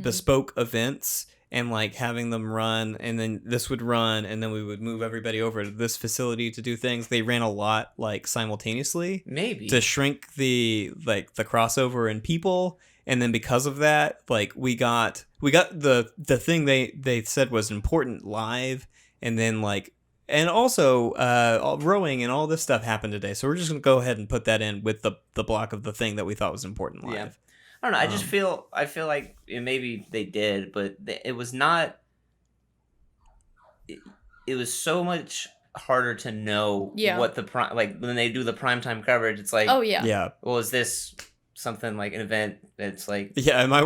bespoke events and having them run, and then this would run, and then we would move everybody over to this facility to do things? They ran a lot simultaneously, maybe to shrink the crossover in people. And then because of that, we got the thing they said was important live, and then and also rowing and all this stuff happened today. So we're just gonna go ahead and put that in with the block of the thing that we thought was important live. Yeah. I don't know. I just feel like maybe they did, but it was not. It was so much harder to know what the when they do the primetime coverage. It's oh yeah. Well, is this something like an event that's like am I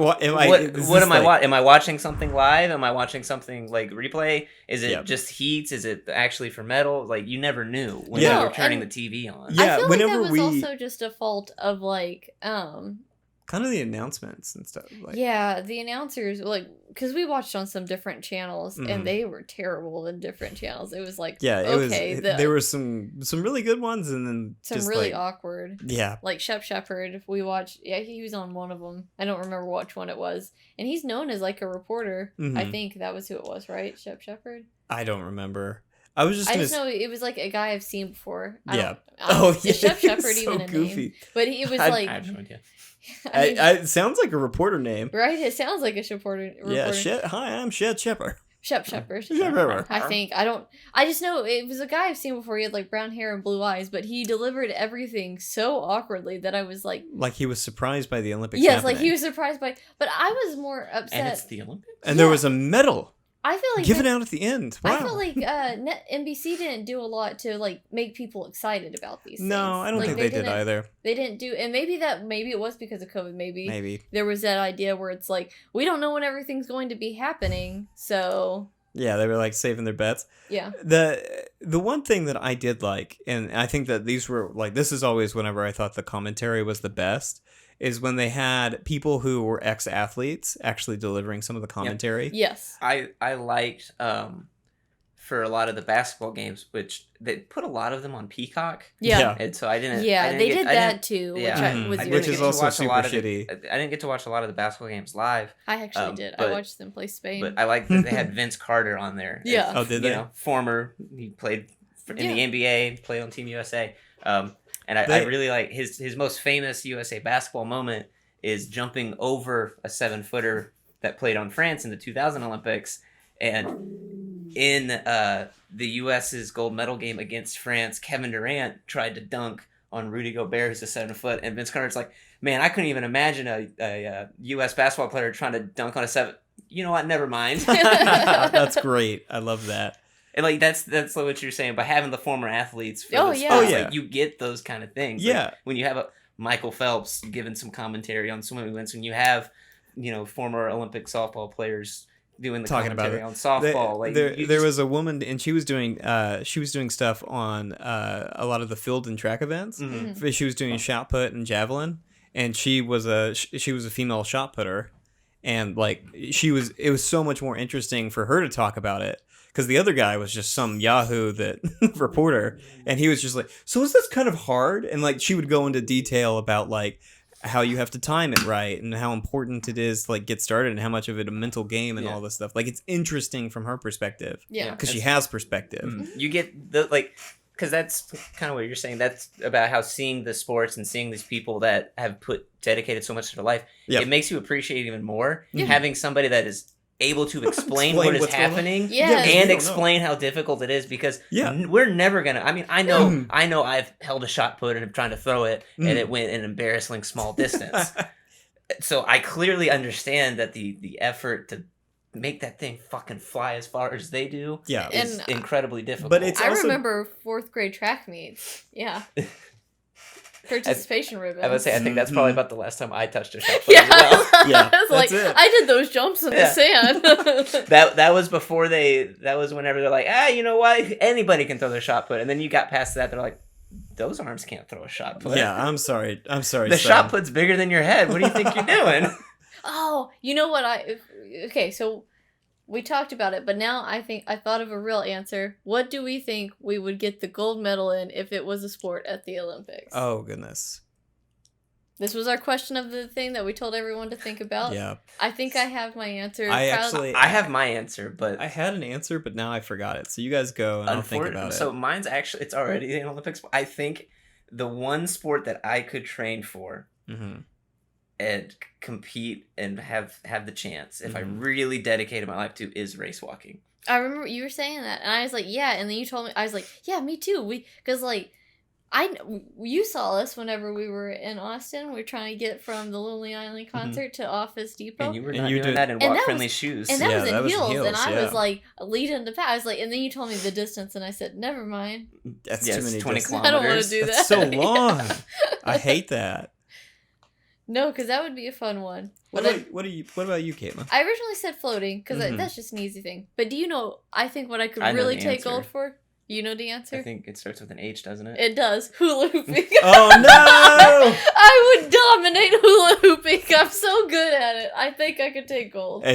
watching something live? Am I watching something like replay? Is it just heats? Is it actually for metal? Like you never knew when you were turning the TV on. Yeah, I feel like that was also just a fault of like kind of the announcements and stuff. Like, yeah, the announcers, like, because we watched on some different channels, and they were terrible in different channels. It was like, there were some really good ones, and then some just really like, awkward. Yeah. Like Shep Shepherd, we watched, he was on one of them. I don't remember which one it was. And he's known as like a reporter. I think that was who it was, right? Shep Shepherd? I don't remember. I just know it was like a guy I've seen before. Is Shep Shepherd so even a goofy. name? But it was like... I have no idea. It sounds like a reporter name. Right? It sounds like a reporter. Yeah, hi, I'm Shep Shepherd. Shep Shepherd. I think. I just know it was a guy I've seen before. He had like brown hair and blue eyes, but he delivered everything so awkwardly that I was like... Like he was surprised by the Olympics Yes, happening. like he was surprised by... But I was more upset. And it's the Olympics? And there was a medal. I feel like given out at the end. Wow. I feel like NBC didn't do a lot to like make people excited about these things. No, I don't think they did either. They didn't do, and maybe it was because of COVID. Maybe there was that idea where it's like we don't know when everything's going to be happening, so yeah, they were like saving their bets. Yeah. The one thing that I did like, and I think that these were like, this is always whenever I thought the commentary was the best, is when they had people who were ex-athletes actually delivering some of the commentary. Yep. Yes. I liked for a lot of the basketball games, which they put a lot of them on Peacock. Yeah. And so I didn't. Yeah, they did that too, which is also super shitty. I didn't get to watch a lot of the basketball games live. I actually did. I watched them play Spain. But I liked that they had Vince Carter on there. Yeah. Oh, did they? He played in the NBA, played on Team USA. And I really like his most famous USA basketball moment is jumping over a 7-footer that played on France in the 2000 Olympics. And in the US's gold medal game against France, Kevin Durant tried to dunk on Rudy Gobert, who's a 7-foot. And Vince Carter's like, man, I couldn't even imagine a US basketball player trying to dunk on a 7. You know what? Never mind. That's great. I love that. And like that's what you're saying by having the former athletes. Yeah. You get those kind of things. Yeah. Like when you have a Michael Phelps giving some commentary on swimming events, when you have former Olympic softball players doing the commentary on softball. There was a woman and she was doing stuff on a lot of the field and track events. Mm-hmm. She was doing shot put and javelin, and she was a female shot putter, and like it was so much more interesting for her to talk about it. Because the other guy was just some Yahoo reporter, and he was just like, so is this kind of hard? And like she would go into detail about like how you have to time it right and how important it is to like get started and how much of it a mental game and all this stuff. Like it's interesting from her perspective. Yeah. Because she has perspective. You get because that's kind of what you're saying. That's about how seeing the sports and seeing these people that have dedicated so much to their life, it makes you appreciate even more having somebody that is able to explain what is happening and explain how difficult it is, because we're never gonna. I mean, I know I've held a shot put and I'm trying to throw it and it went an embarrassing small distance. So I clearly understand that the effort to make that thing fucking fly as far as they do is incredibly difficult. But it's I remember 4th grade track meets. Yeah. Participation ribbons. I would say I think that's probably about the last time I touched a shot put as well. I was like, I did those jumps in the sand. that was before that was whenever they're like, you know what? Anybody can throw their shot put. And then you got past that, they're like, those arms can't throw a shot put. Yeah, I'm sorry. The shot put's bigger than your head. What do you think you're doing? Oh, you know what okay, so we talked about it, but now I thought of a real answer. What do we think we would get the gold medal in if it was a sport at the Olympics? Oh, goodness. This was our question of the thing that we told everyone to think about. Yeah. I think I have my answer. I have my answer, but... I had an answer, but now I forgot it. So you guys go and I'll think about it. So mine's actually... It's already an Olympics. I think the one sport that I could train for... and compete and have the chance if I really dedicated my life to is race walking. I remember you were saying that, and I was like, yeah, and then you told me, I was like, yeah, me too. Because like, you saw us whenever we were in Austin. We were trying to get from the Lonely Island concert to Office Depot. And you were doing that in walk-friendly shoes. And that was in heels, and I was like, leading to pass. I was like, and then you told me the distance, and I said, never mind. That's too many 20 distance. kilometers. I don't want to do that. That's so long. I hate that. No, because that would be a fun one. What about you, Caitlin? I originally said floating, because that's just an easy thing. But do you know, I think what I could really take gold for? You know the answer? I think it starts with an H, doesn't it? It does. Hula hooping. Oh, no! I would dominate hula hooping. I'm so good at it. I think I could take gold.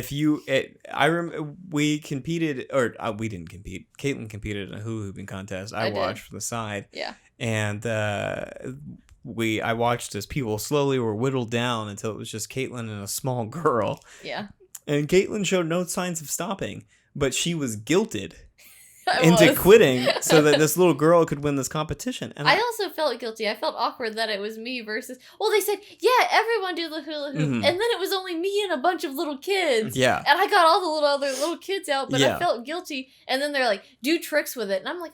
We competed, or we didn't compete. Caitlin competed in a hula hooping contest. I watched from the side. Yeah. And I watched as people slowly were whittled down until it was just Caitlin and a small girl. Yeah. And Caitlin showed no signs of stopping, but she was guilted into quitting so that this little girl could win this competition. And I also felt guilty. I felt awkward that it was me versus... Well, they said, yeah, everyone do the hula hoop. And then it was only me and a bunch of little kids. Yeah. And I got all the other little kids out, but I felt guilty. And then they're like, do tricks with it. And I'm a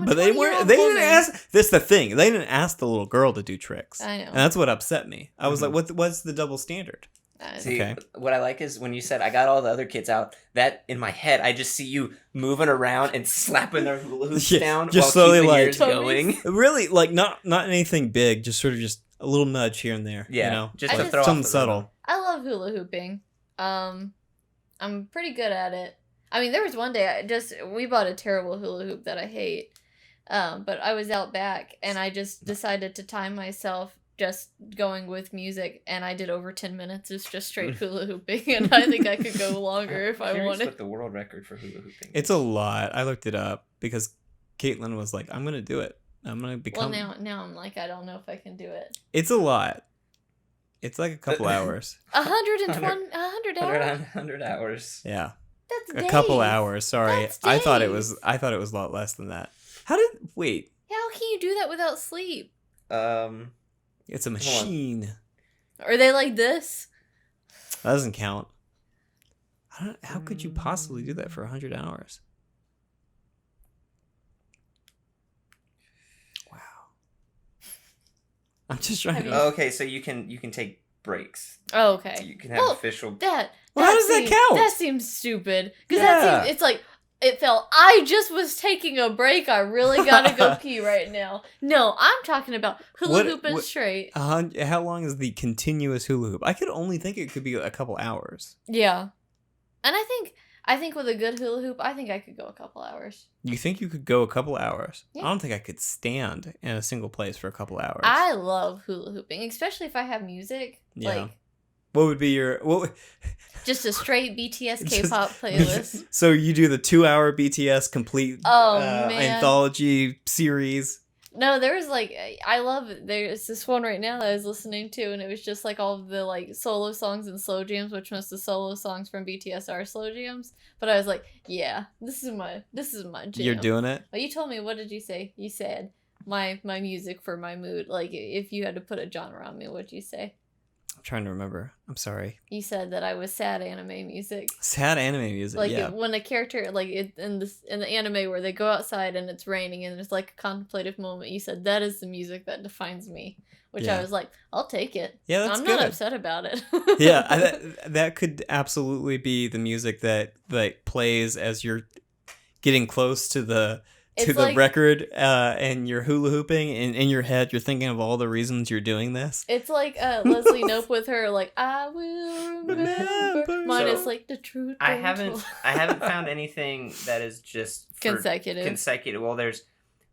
But they didn't ask... That's the thing. They didn't ask the little girl to do tricks. I know. And that's what upset me. I was like, what's the double standard? See, what I like is when you said I got all the other kids out, that in my head I just see you moving around and slapping their hula hoops down just while slowly, keeping like, yours going. Really, like not anything big, just sort of just a little nudge here and there. Yeah, you know? just to throw something off subtle. I love hula hooping. I'm pretty good at it. I mean, there was one day we bought a terrible hula hoop that I hate. But I was out back and I just decided to time myself just going with music, and I did over 10 minutes. It's just straight hula hooping, and I think I could go longer if I wanted. What the world record for hula hooping? It's a lot. I looked it up because Caitlin was like, "I'm gonna do it. I'm gonna become." Well, now I'm like, I don't know if I can do it. It's a lot. It's like a couple hours. 100 hours. Yeah. That's a days. Couple hours. Sorry, That's I thought it days. was a lot less than that. Wait? How can you do that without sleep? It's a machine. Are they like this? That doesn't count. How could you possibly do that for 100 hours? Wow. I'm just trying to... Okay, so you can take breaks. Oh, okay. You can have official... How does that count? That seems stupid. Because it's like... It felt, I just was taking a break. I really gotta go pee right now. No, I'm talking about hula hooping straight. How long is the continuous hula hoop? I could only think it could be a couple hours. Yeah. And I think with a good hula hoop, I think I could go a couple hours. You think you could go a couple hours? Yeah. I don't think I could stand in a single place for a couple hours. I love hula hooping, especially if I have music. Yeah. Like, what would be your... Just a straight BTS K-pop playlist. So you do the 2-hour BTS complete anthology series? No, there was like, there's this one right now that I was listening to, and it was just like all of the like solo songs and slow jams, which most of the solo songs from BTS are slow jams. But I was like, yeah, this is my jam. You're doing it? Well, you told me, what did you say? You said my music for my mood. Like if you had to put a genre on me, what'd you say? I'm trying to remember. I'm sorry. You said that I was sad anime music. Sad anime music, like yeah. When a character, like in the anime where they go outside and it's raining and there's like a contemplative moment, you said that is the music that defines me. Which I was like, I'll take it. Yeah, that's I'm good. not upset about it. Yeah, that could absolutely be the music that plays as you're getting close to the record and you're hula hooping, and in your head you're thinking of all the reasons you're doing this. It's like Leslie Knope with her like, I will remember. Mine is like the truth. I haven't found anything that is just consecutive. Well, there's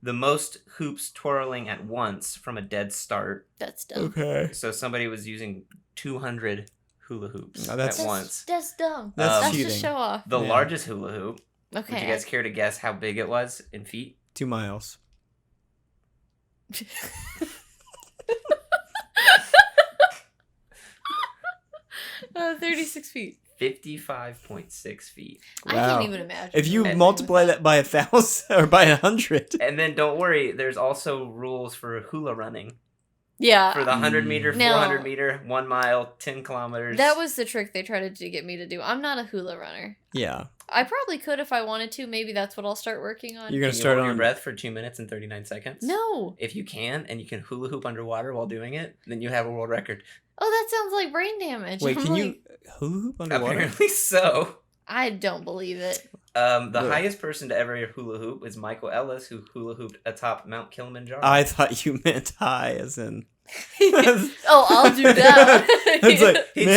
the most hoops twirling at once from a dead start. That's dumb. Okay. So somebody was using 200 hula hoops at once. That's dumb. That's cheating. Just show off. The largest hula hoop. Okay. Would you guys care to guess how big it was in feet? 2 miles. 36 feet. 55.6 feet. Wow. I can't even imagine. If you multiply that by 1,000 or by 100. And then don't worry, there's also rules for hula running. Yeah. For the 100 meter, 400 meter, 1 mile, 10 kilometers. That was the trick they tried to get me to do. I'm not a hula runner. Yeah. I probably could if I wanted to. Maybe that's what I'll start working on. You're going to start on your breath for 2 minutes and 39 seconds? No. If you can, and you can hula hoop underwater while doing it, then you have a world record. Oh, that sounds like brain damage. Wait, can you hula hoop underwater? Apparently so. I don't believe it. The highest person to ever hula hoop is Michael Ellis, who hula hooped atop Mount Kilimanjaro. I thought you meant high, as in Oh, I'll do that. It's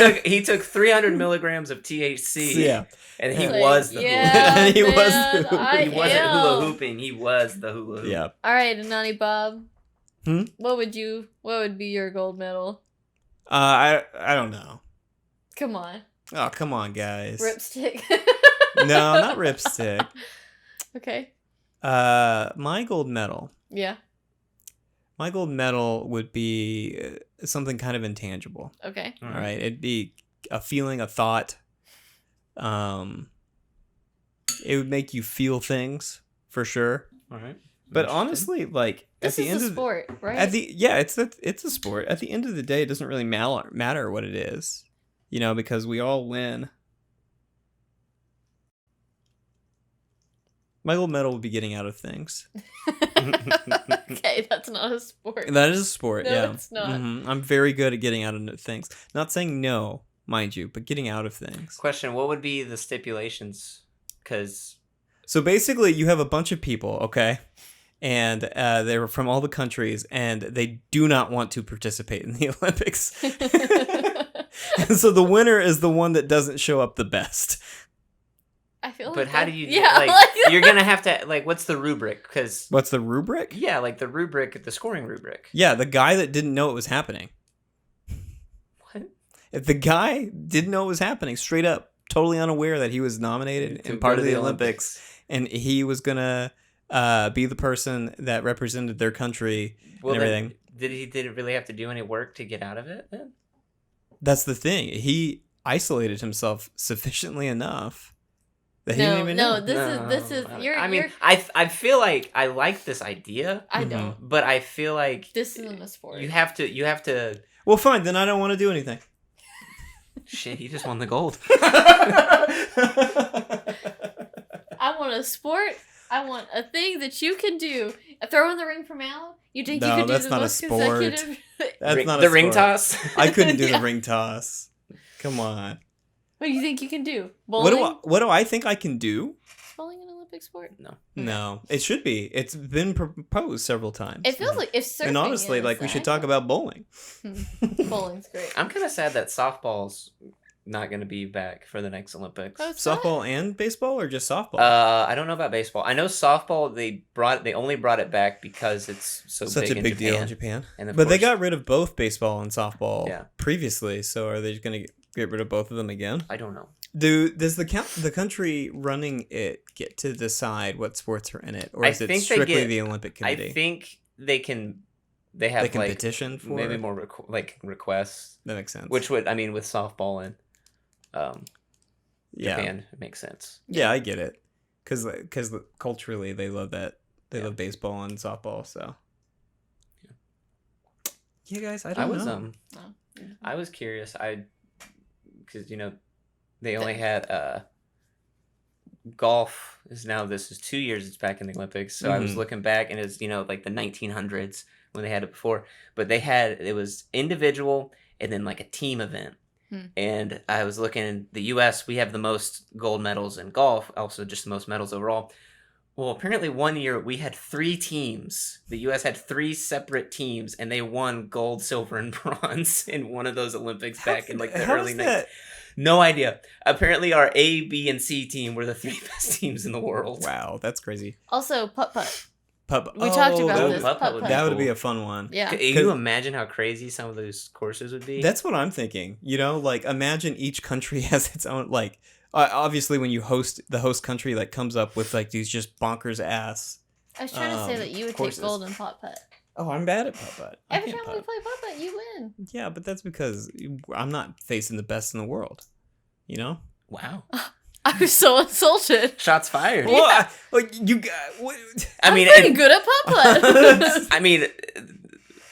like, he took 300 milligrams of THC. Yeah. And he was the hula hoop. He was Man, the hula hoop. He wasn't hula hooping. He was the hula hoop. Yeah. All right, Nani Bob. Hmm? What would be your gold medal? I don't know. Come on. Oh, come on, guys. Ripstick. No, not ripstick. Okay. My gold medal. Yeah. My gold medal would be something kind of intangible. Okay. All right. It'd be a feeling, a thought. It would make you feel things for sure. All right. But honestly, like this at the is end a of sport, right? it's a sport. At the end of the day, it doesn't really matter what it is, because we all win. My gold medal would be getting out of things. Okay, that's not a sport. That is a sport. No, yeah, it's not. I'm very good at getting out of things. Not saying no, mind you, but getting out of things. Question: what would be the stipulations? So basically, you have a bunch of people, okay, and they were from all the countries, and they do not want to participate in the Olympics. And so the winner is the one that doesn't show up the best. I feel. But like how that, do you? Yeah, like you're gonna have to what's the rubric? Because What's the rubric? yeah, like the rubric, the scoring rubric. Yeah, the guy that didn't know it was happening. What? If the guy didn't know it was happening, straight up, totally unaware that he was nominated and part of the Olympics, and he was gonna be the person that represented their country and everything. Did it really have to do any work to get out of it then? That's the thing. He isolated himself sufficiently enough that he didn't even know. This is. I feel like I like this idea. I don't. But I feel like This isn't a sport. you have to. Well, fine. Then I don't want to do anything. Shit, he just won the gold. I want a sport. I want a thing that you can do. Throw in the ring from Al. You think you No, can do that's the not a most sport. consecutive? That's not the a ring sport. toss. I couldn't do Yeah. the ring toss. Come on. What do you think you can do? Bowling? What do I think I can do? Is bowling an Olympic sport? No. No, it should be. It's been proposed several times. It feels like if surfing. And honestly, is, we should talk about bowling. Bowling's great. I'm kind of sad that softball's not going to be back for the next Olympics. Oh, it's not? Softball and baseball, or just softball? I don't know about baseball. I know softball. They only brought it back because it's such a big deal in Japan. And but they got rid of both baseball and softball Yeah. previously. So are they going to get rid of both of them again? I don't know. Does the country running it get to decide what sports are in it, or is it think they strictly get- the Olympic Committee? I think they can. They have they can like petition for maybe it? more requests, That makes sense. which would with softball and yeah, Japan it makes sense. yeah, I get it, because culturally they love that. They love baseball and softball. So yeah, guys, I don't know. I was curious. Because they only had golf this is 2 years it's back in the Olympics. So I was looking back, and it's like the 1900s when they had it before, but it was individual and then like a team event. And I was looking in the US, we have the most gold medals in golf, also just the most medals overall. Well, apparently one year we had 3 teams. The US had 3 separate teams, and they won gold, silver, and bronze in one of those Olympics back in like the early 90s. No idea. Apparently our A, B, and C team were the 3 best teams in the world. Wow, that's crazy. Also, putt-putt. We talked about this. Putt-putt That would be a fun one. Yeah. Can you imagine how crazy some of those courses would be? That's what I'm thinking. Like imagine each country has its own, like, obviously when you host, the host country like comes up with like these just bonkers ass. I was trying to say that you would courses. take gold in putt-putt. Oh, I'm bad at putt-putt. Every time we play putt-putt, you win. Yeah, but that's because I'm not facing the best in the world. Wow. I was so insulted. Shots fired. Well, you got. I'm pretty good at putt-putt. I mean,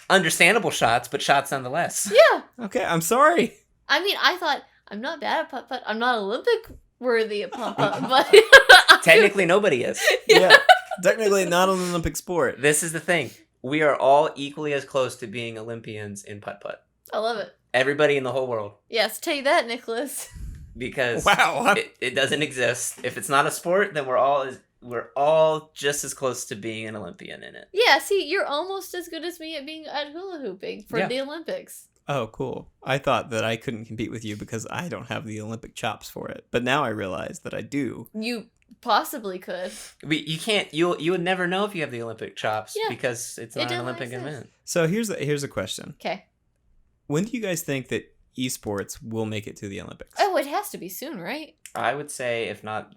understandable shots, but shots nonetheless. Yeah. Okay, I'm sorry. I mean, I thought, I'm not bad at putt-putt. I'm not Olympic worthy at putt-putt, but... Technically, nobody is. Yeah. Technically not an Olympic sport. This is the thing. We are all equally as close to being Olympians in putt-putt. I love it. Everybody in the whole world. Yes, take that, Nicholas. Because Wow. it doesn't exist. If it's not a sport, then we're all just as close to being an Olympian in it. Yeah, see, you're almost as good as me at being at hula hooping for the Olympics. Oh, cool. I thought that I couldn't compete with you because I don't have the Olympic chops for it. But now I realize that I do. You possibly could. You can't. You would never know if you have the Olympic chops because it's not an Olympic event. So here's a question. Okay. When do you guys think that esports will make it to the Olympics? Oh, it has to be soon, right? I would say if not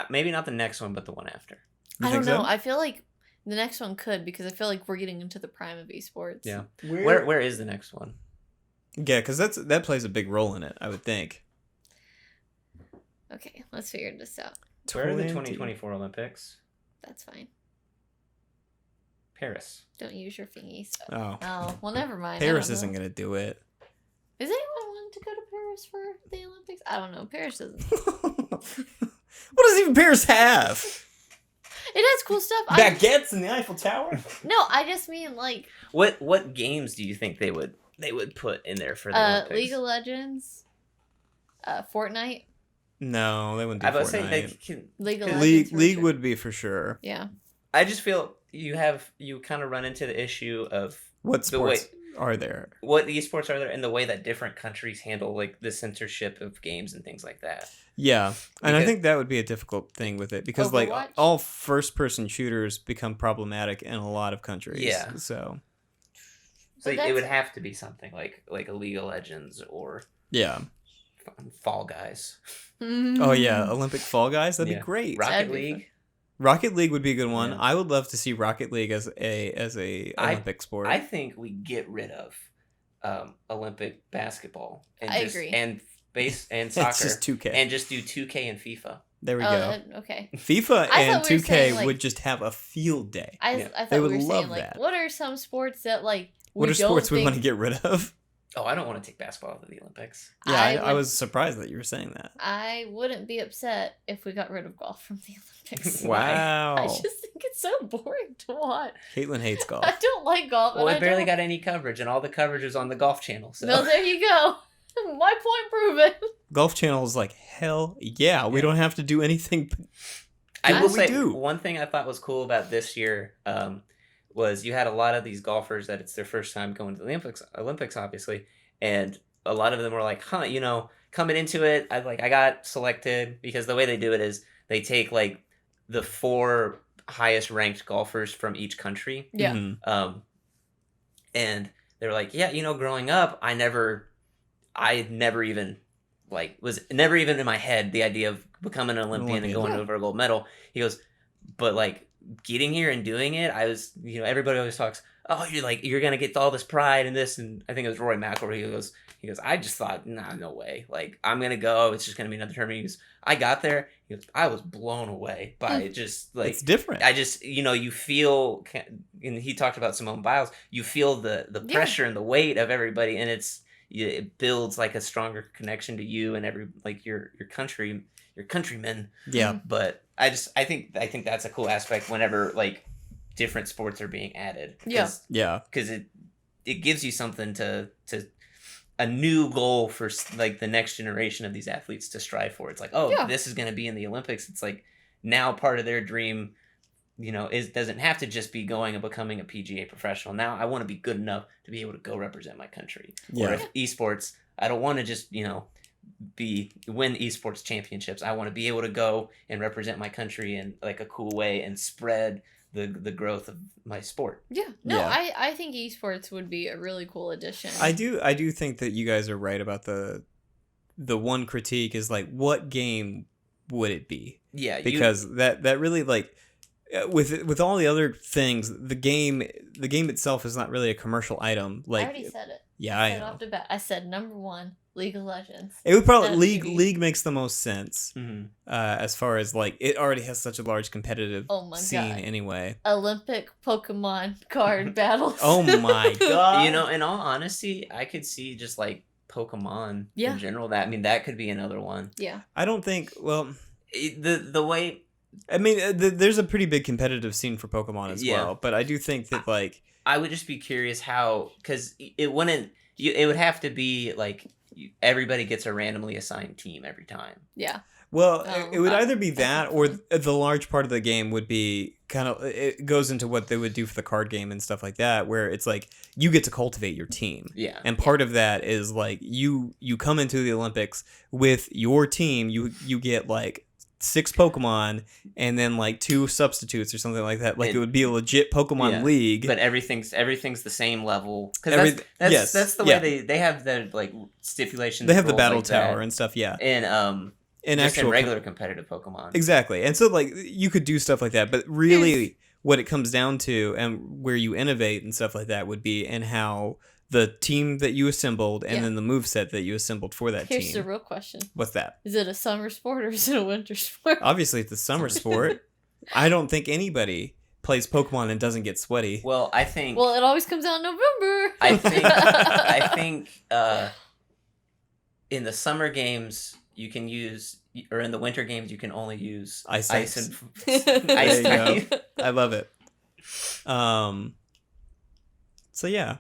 maybe not the next one, but the one after. You I don't know. so? I feel like the next one could, because I feel like we're getting into the prime of esports. Yeah. Where is the next one? Yeah, because that plays a big role in it, I would think. Okay, let's figure this out. Where are the 2024 Olympics? That's fine. Paris. Don't use your thingies. Oh, well, never mind. Paris isn't going to do it. Is anyone wanting to go to Paris for the Olympics? I don't know. Paris doesn't. What does even Paris have? It has cool stuff. Baguettes in the Eiffel Tower? No, I just mean like. What games do you think they would put in there for the Olympics? League of Legends, Fortnite. No, they wouldn't do Fortnite. League would be for sure. Yeah. I just feel you kind of run into the issue of what sports are there, what esports are there, and the way that different countries handle like the censorship of games and things like that. Yeah, and I think that would be a difficult thing with it because Overwatch? Like all first-person shooters become problematic in a lot of countries. Yeah, so it would have to be something like a League of Legends or Fall Guys. Oh yeah, Olympic Fall Guys, that'd be great. Rocket League. Rocket League would be a good one. Yeah. I would love to see Rocket League as a Olympic sport. I think we get rid of Olympic basketball. And I agree. And base and soccer. It's just 2K. And just do 2K and FIFA. There we go. Okay. FIFA and 2K would just have a field day. I thought we were saying like, what are some sports that like what are sports we want to get rid of? Oh, I don't want to take basketball out of the Olympics. Yeah, I was surprised that you were saying that. I wouldn't be upset if we got rid of golf from the Olympics. Wow. I just think it's so boring to watch. Caitlin hates golf. I don't like golf. Well, it barely got any coverage, and all the coverage was on the Golf Channel. So. No, there you go. My point proven. Golf Channel is like, hell yeah, we don't have to do anything. I will say, one thing I thought was cool about this year was you had a lot of these golfers that it's their first time going to the Olympics, obviously, and a lot of them were like, coming into it, I got selected because the way they do it is they take like the 4 highest ranked golfers from each country. Yeah. Mm-hmm. And they're like, growing up, I never even was never even in my head the idea of becoming an Olympian and going over a gold medal. He goes, but like getting here and doing it, I was, everybody always talks, oh, you're gonna get all this pride and this, and I think it was Rory McIlroy. He goes, I just thought, nah, no way. Like I'm gonna go. It's just gonna be another tournament. He goes, I got there. He goes, I was blown away by just like it's different. I just you feel, and he talked about Simone Biles. You feel the pressure and the weight of everybody, and it builds like a stronger connection to you and your countrymen. Yeah. But I think that's a cool aspect whenever like different sports are being added. Yeah. Because it gives you something to a new goal for like the next generation of these athletes to strive for. It's like, this is going to be in the Olympics. It's like now part of their dream, doesn't have to just be going and becoming a PGA professional. Now I want to be good enough to be able to go represent my country. Yeah. Or if esports, I don't want to just, win esports championships. I want to be able to go and represent my country in like a cool way and spread the growth of my sport. Yeah. No, yeah. I think esports would be a really cool addition. I do think that you guys are right about the one critique is like, what game would it be? Yeah. Because that really like with all the other things, the game itself is not really a commercial item. Like I already said it. Yeah, I know. Off the bat, I said number 1, League of Legends. It would probably League makes the most sense. Mm-hmm. As far as like it already has such a large competitive scene anyway. Olympic Pokemon card battles. Oh my god! In all honesty, I could see just like Pokemon in general. That could be another one. Yeah. I don't think. Well, the way. I mean, there's a pretty big competitive scene for Pokemon as well, but I do think that like I would just be curious how, because it wouldn't. It would have to be like everybody gets a randomly assigned team every time. Yeah. Well, it would either be that or the large part of the game would be kind of, it goes into what they would do for the card game and stuff like that, where it's like you get to cultivate your team. Yeah. And part of that is like you come into the Olympics with your team, you get like 6 Pokemon and then like 2 substitutes or something like that. Like it would be a legit Pokemon league. But everything's the same level. Because that's the way they have the like stipulations. They have the battle tower and stuff, in just in regular competitive Pokemon. Exactly. And so like you could do stuff like that, but really what it comes down to and where you innovate and stuff like that would be in how the team that you assembled and then the moveset that you assembled for that team. Here's the real question. What's that? Is it a summer sport or is it a winter sport? Obviously it's a summer sport. I don't think anybody plays Pokemon and doesn't get sweaty. Well, I think... Well, it always comes out in November. I think in the summer games you can use, or in the winter games you can only use ice and ice type. I love it. So yeah.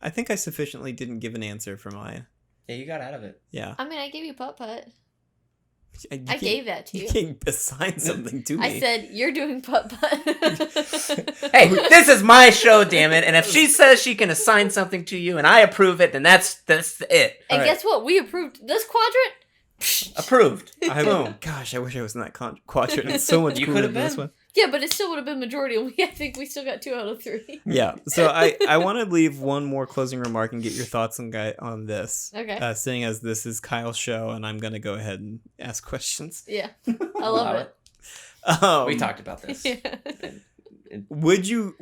I think I sufficiently didn't give an answer for mine. Yeah, you got out of it. Yeah. I mean, I gave you putt-putt. I gave that to you. You can't assign something to me. I said, you're doing putt-putt. Hey, this is my show, damn it. And if she says she can assign something to you and I approve it, then that's it. And guess what? We approved this quadrant. Approved. Gosh, I wish I was in that quadrant. It's so much cooler than this one. Yeah, but it still would have been majority. I think we still got 2 out of 3. Yeah. So I want to leave one more closing remark and get your thoughts on this. Okay. Seeing as this is Kyle's show and I'm going to go ahead and ask questions. Yeah. I love it. We talked about this. Yeah. Would you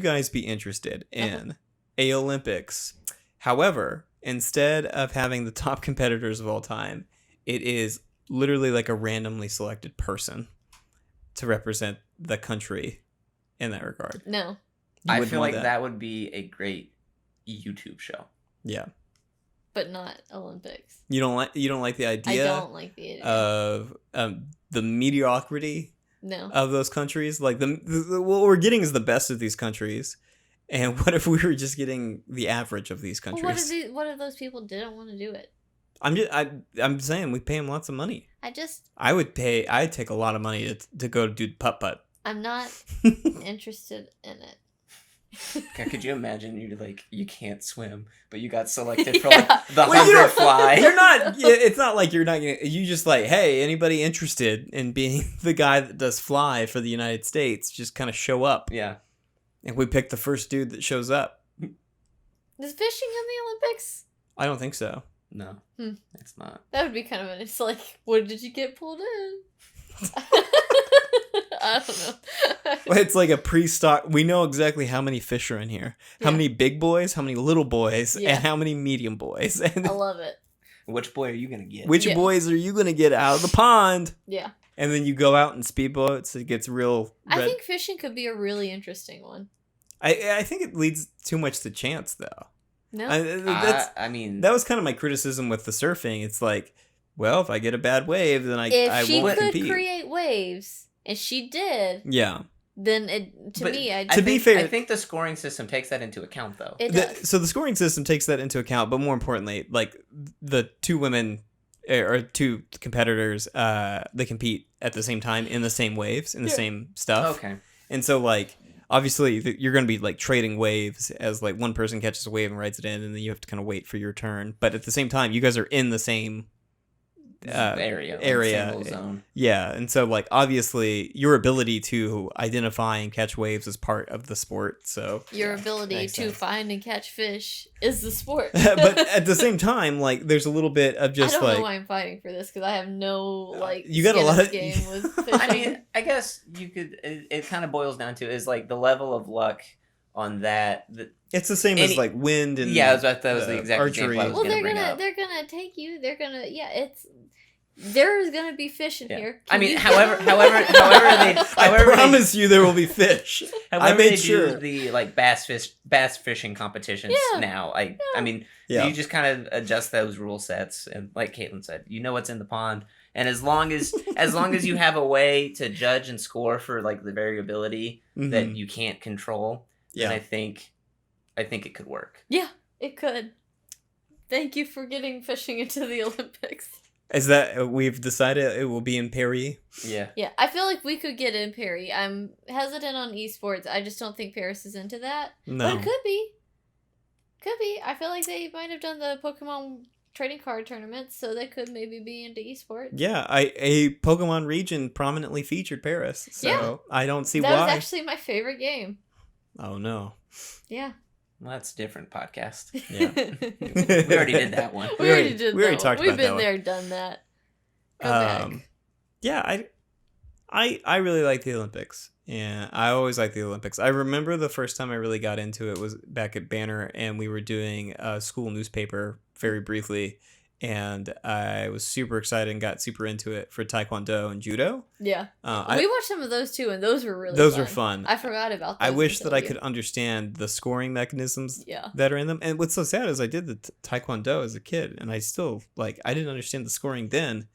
guys be interested in a Olympics? However, instead of having the top competitors of all time, it is literally like a randomly selected person to represent the country in that regard. No. I feel like that would be a great YouTube show. Yeah. But not Olympics. You don't like the idea? I don't like the idea of the mediocrity of those countries. Like what we're getting is the best of these countries. And what if we were just getting the average of these countries? Well, what if those people didn't want to do it? I'm saying we pay them lots of money. I'd take a lot of money to go do putt-putt. I'm not interested in it. Could you imagine you can't swim, but you got selected for the 100 fly? You're not. It's not like you're not. You just like, hey, anybody interested in being the guy that does fly for the United States? Just kind of show up. Yeah. And we pick the first dude that shows up. Is fishing in the Olympics? I don't think so. No, it's not. That would be kind of it's like, when did you get pulled in? I don't know. It's like a pre-stock. We know exactly how many fish are in here. How many big boys, how many little boys, and how many medium boys. And I love it. Which boy are you going to get? Which boys are you going to get out of the pond? Yeah. And then you go out in speedboats. It gets real. I think fishing could be a really interesting one. I think it leads too much to chance, though. No, I mean, that was kind of my criticism with the surfing. It's like, well, if I get a bad wave, then I won't compete. If she could create waves, and she did, then to be fair, I think the scoring system takes that into account, though. So the scoring system takes that into account, but more importantly, like the 2 women or 2 competitors, they compete at the same time in the same waves, in the same stuff. Okay, and so like. Obviously, you're going to be like trading waves as like one person catches a wave and writes it in, and then you have to kind of wait for your turn. But at the same time, you guys are in the same area, same little zone. Yeah, and so like obviously your ability to identify and catch waves is part of the sport. So your ability to find and catch fish is the sport. But at the same time, like there's a little bit of just I don't know why I'm fighting for this because I have no you got a lot of game with fishing. I mean, I guess you could. It kind of boils down to is like the level of luck on that. It's the same as like wind and that was the exact archery. Well, they're gonna take you. They're gonna there's gonna be fish in here. I mean, however I promise you there will be fish. I made sure the like bass fishing competitions now. I mean, you just kind of adjust those rule sets, and like Caitlin said, you know what's in the pond, and as long as you have a way to judge and score for like the variability that you can't control, then I think it could work. Yeah, it could. Thank you for getting fishing into the Olympics. Is that we've decided it will be in Paris? Yeah. Yeah, I feel like we could get in Paris. I'm hesitant on esports. I just don't think Paris is into that. No. But it could be. Could be. I feel like they might have done the Pokemon trading card tournaments, so they could maybe be into esports. Yeah, a Pokemon region prominently featured Paris, so I don't see why. That was actually my favorite game. Oh no. Yeah. Well, that's a different podcast. Yeah. We already did that one. We already did we already that talked one. about We've that been there, done that. Go back. Yeah, I really like the Olympics. Yeah, I always like the Olympics. I remember the first time I really got into it was back at Banner, and we were doing a school newspaper very briefly, and I was super excited and got super into it for Taekwondo and Judo. Yeah. We watched some of those too, and those were really Those were fun. I forgot about those. I wish that I could understand the scoring mechanisms that are in them. And what's so sad is I did the Taekwondo as a kid, and I still, I didn't understand the scoring then,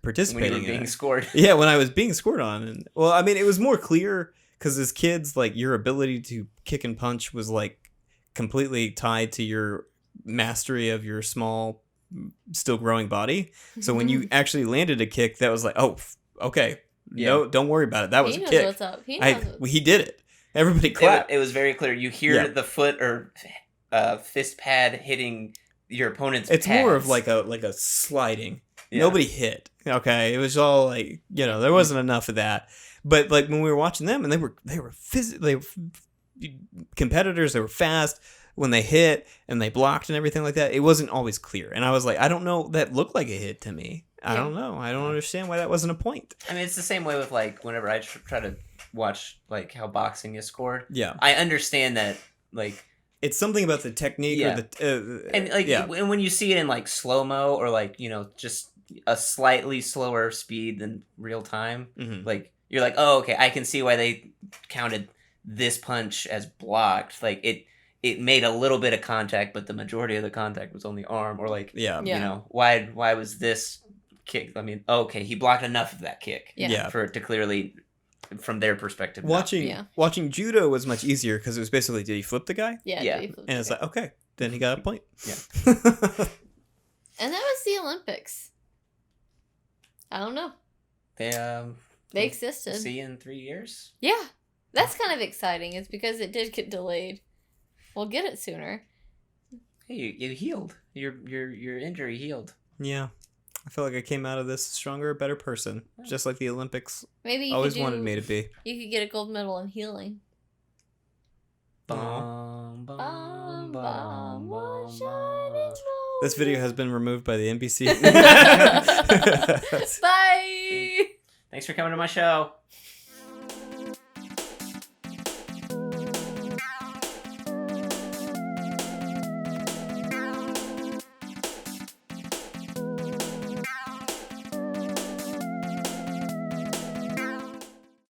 participating when you were being scored. Yeah, when I was being scored on. And well, I mean, it was more clear because as kids, your ability to kick and punch was, completely tied to your mastery of your small, still growing body. So when you actually landed a kick, that was okay, no, don't worry about it. That was a kick. What's up. He did it. Everybody clapped. It was very clear. You hear the foot or fist pad hitting your opponent's It's pads. more of like a sliding. Yeah. Nobody hit. Okay, it was all there wasn't enough of that. But when we were watching them, and they were competitors. They were fast. When they hit and they blocked and everything like that, it wasn't always clear. And I was like, I don't know, that looked like a hit to me. I don't know. I don't understand why that wasn't a point. I mean, it's the same way with whenever I try to watch how boxing is scored. Yeah, I understand that it's something about the technique or the and when you see it in slow-mo or just a slightly slower speed than real time, you're like, oh, okay, I can see why they counted this punch as blocked. It made a little bit of contact, but the majority of the contact was on the arm, or why was this kick? I mean, okay, he blocked enough of that kick for it to clearly, from their perspective. Watching judo was much easier because it was basically, did he flip the guy? Yeah. And it's okay, then he got a point. Yeah. And that was the Olympics. I don't know. They existed. See you in 3 years. Yeah, that's kind of exciting. It's because it did get delayed. We'll get it sooner. Hey, you healed. Your injury healed. Yeah. I feel like I came out of this a stronger, better person. Just like the Olympics maybe always wanted me to be. You could get a gold medal in healing. This video has been removed by the NBC. Bye! Thanks for coming to my show.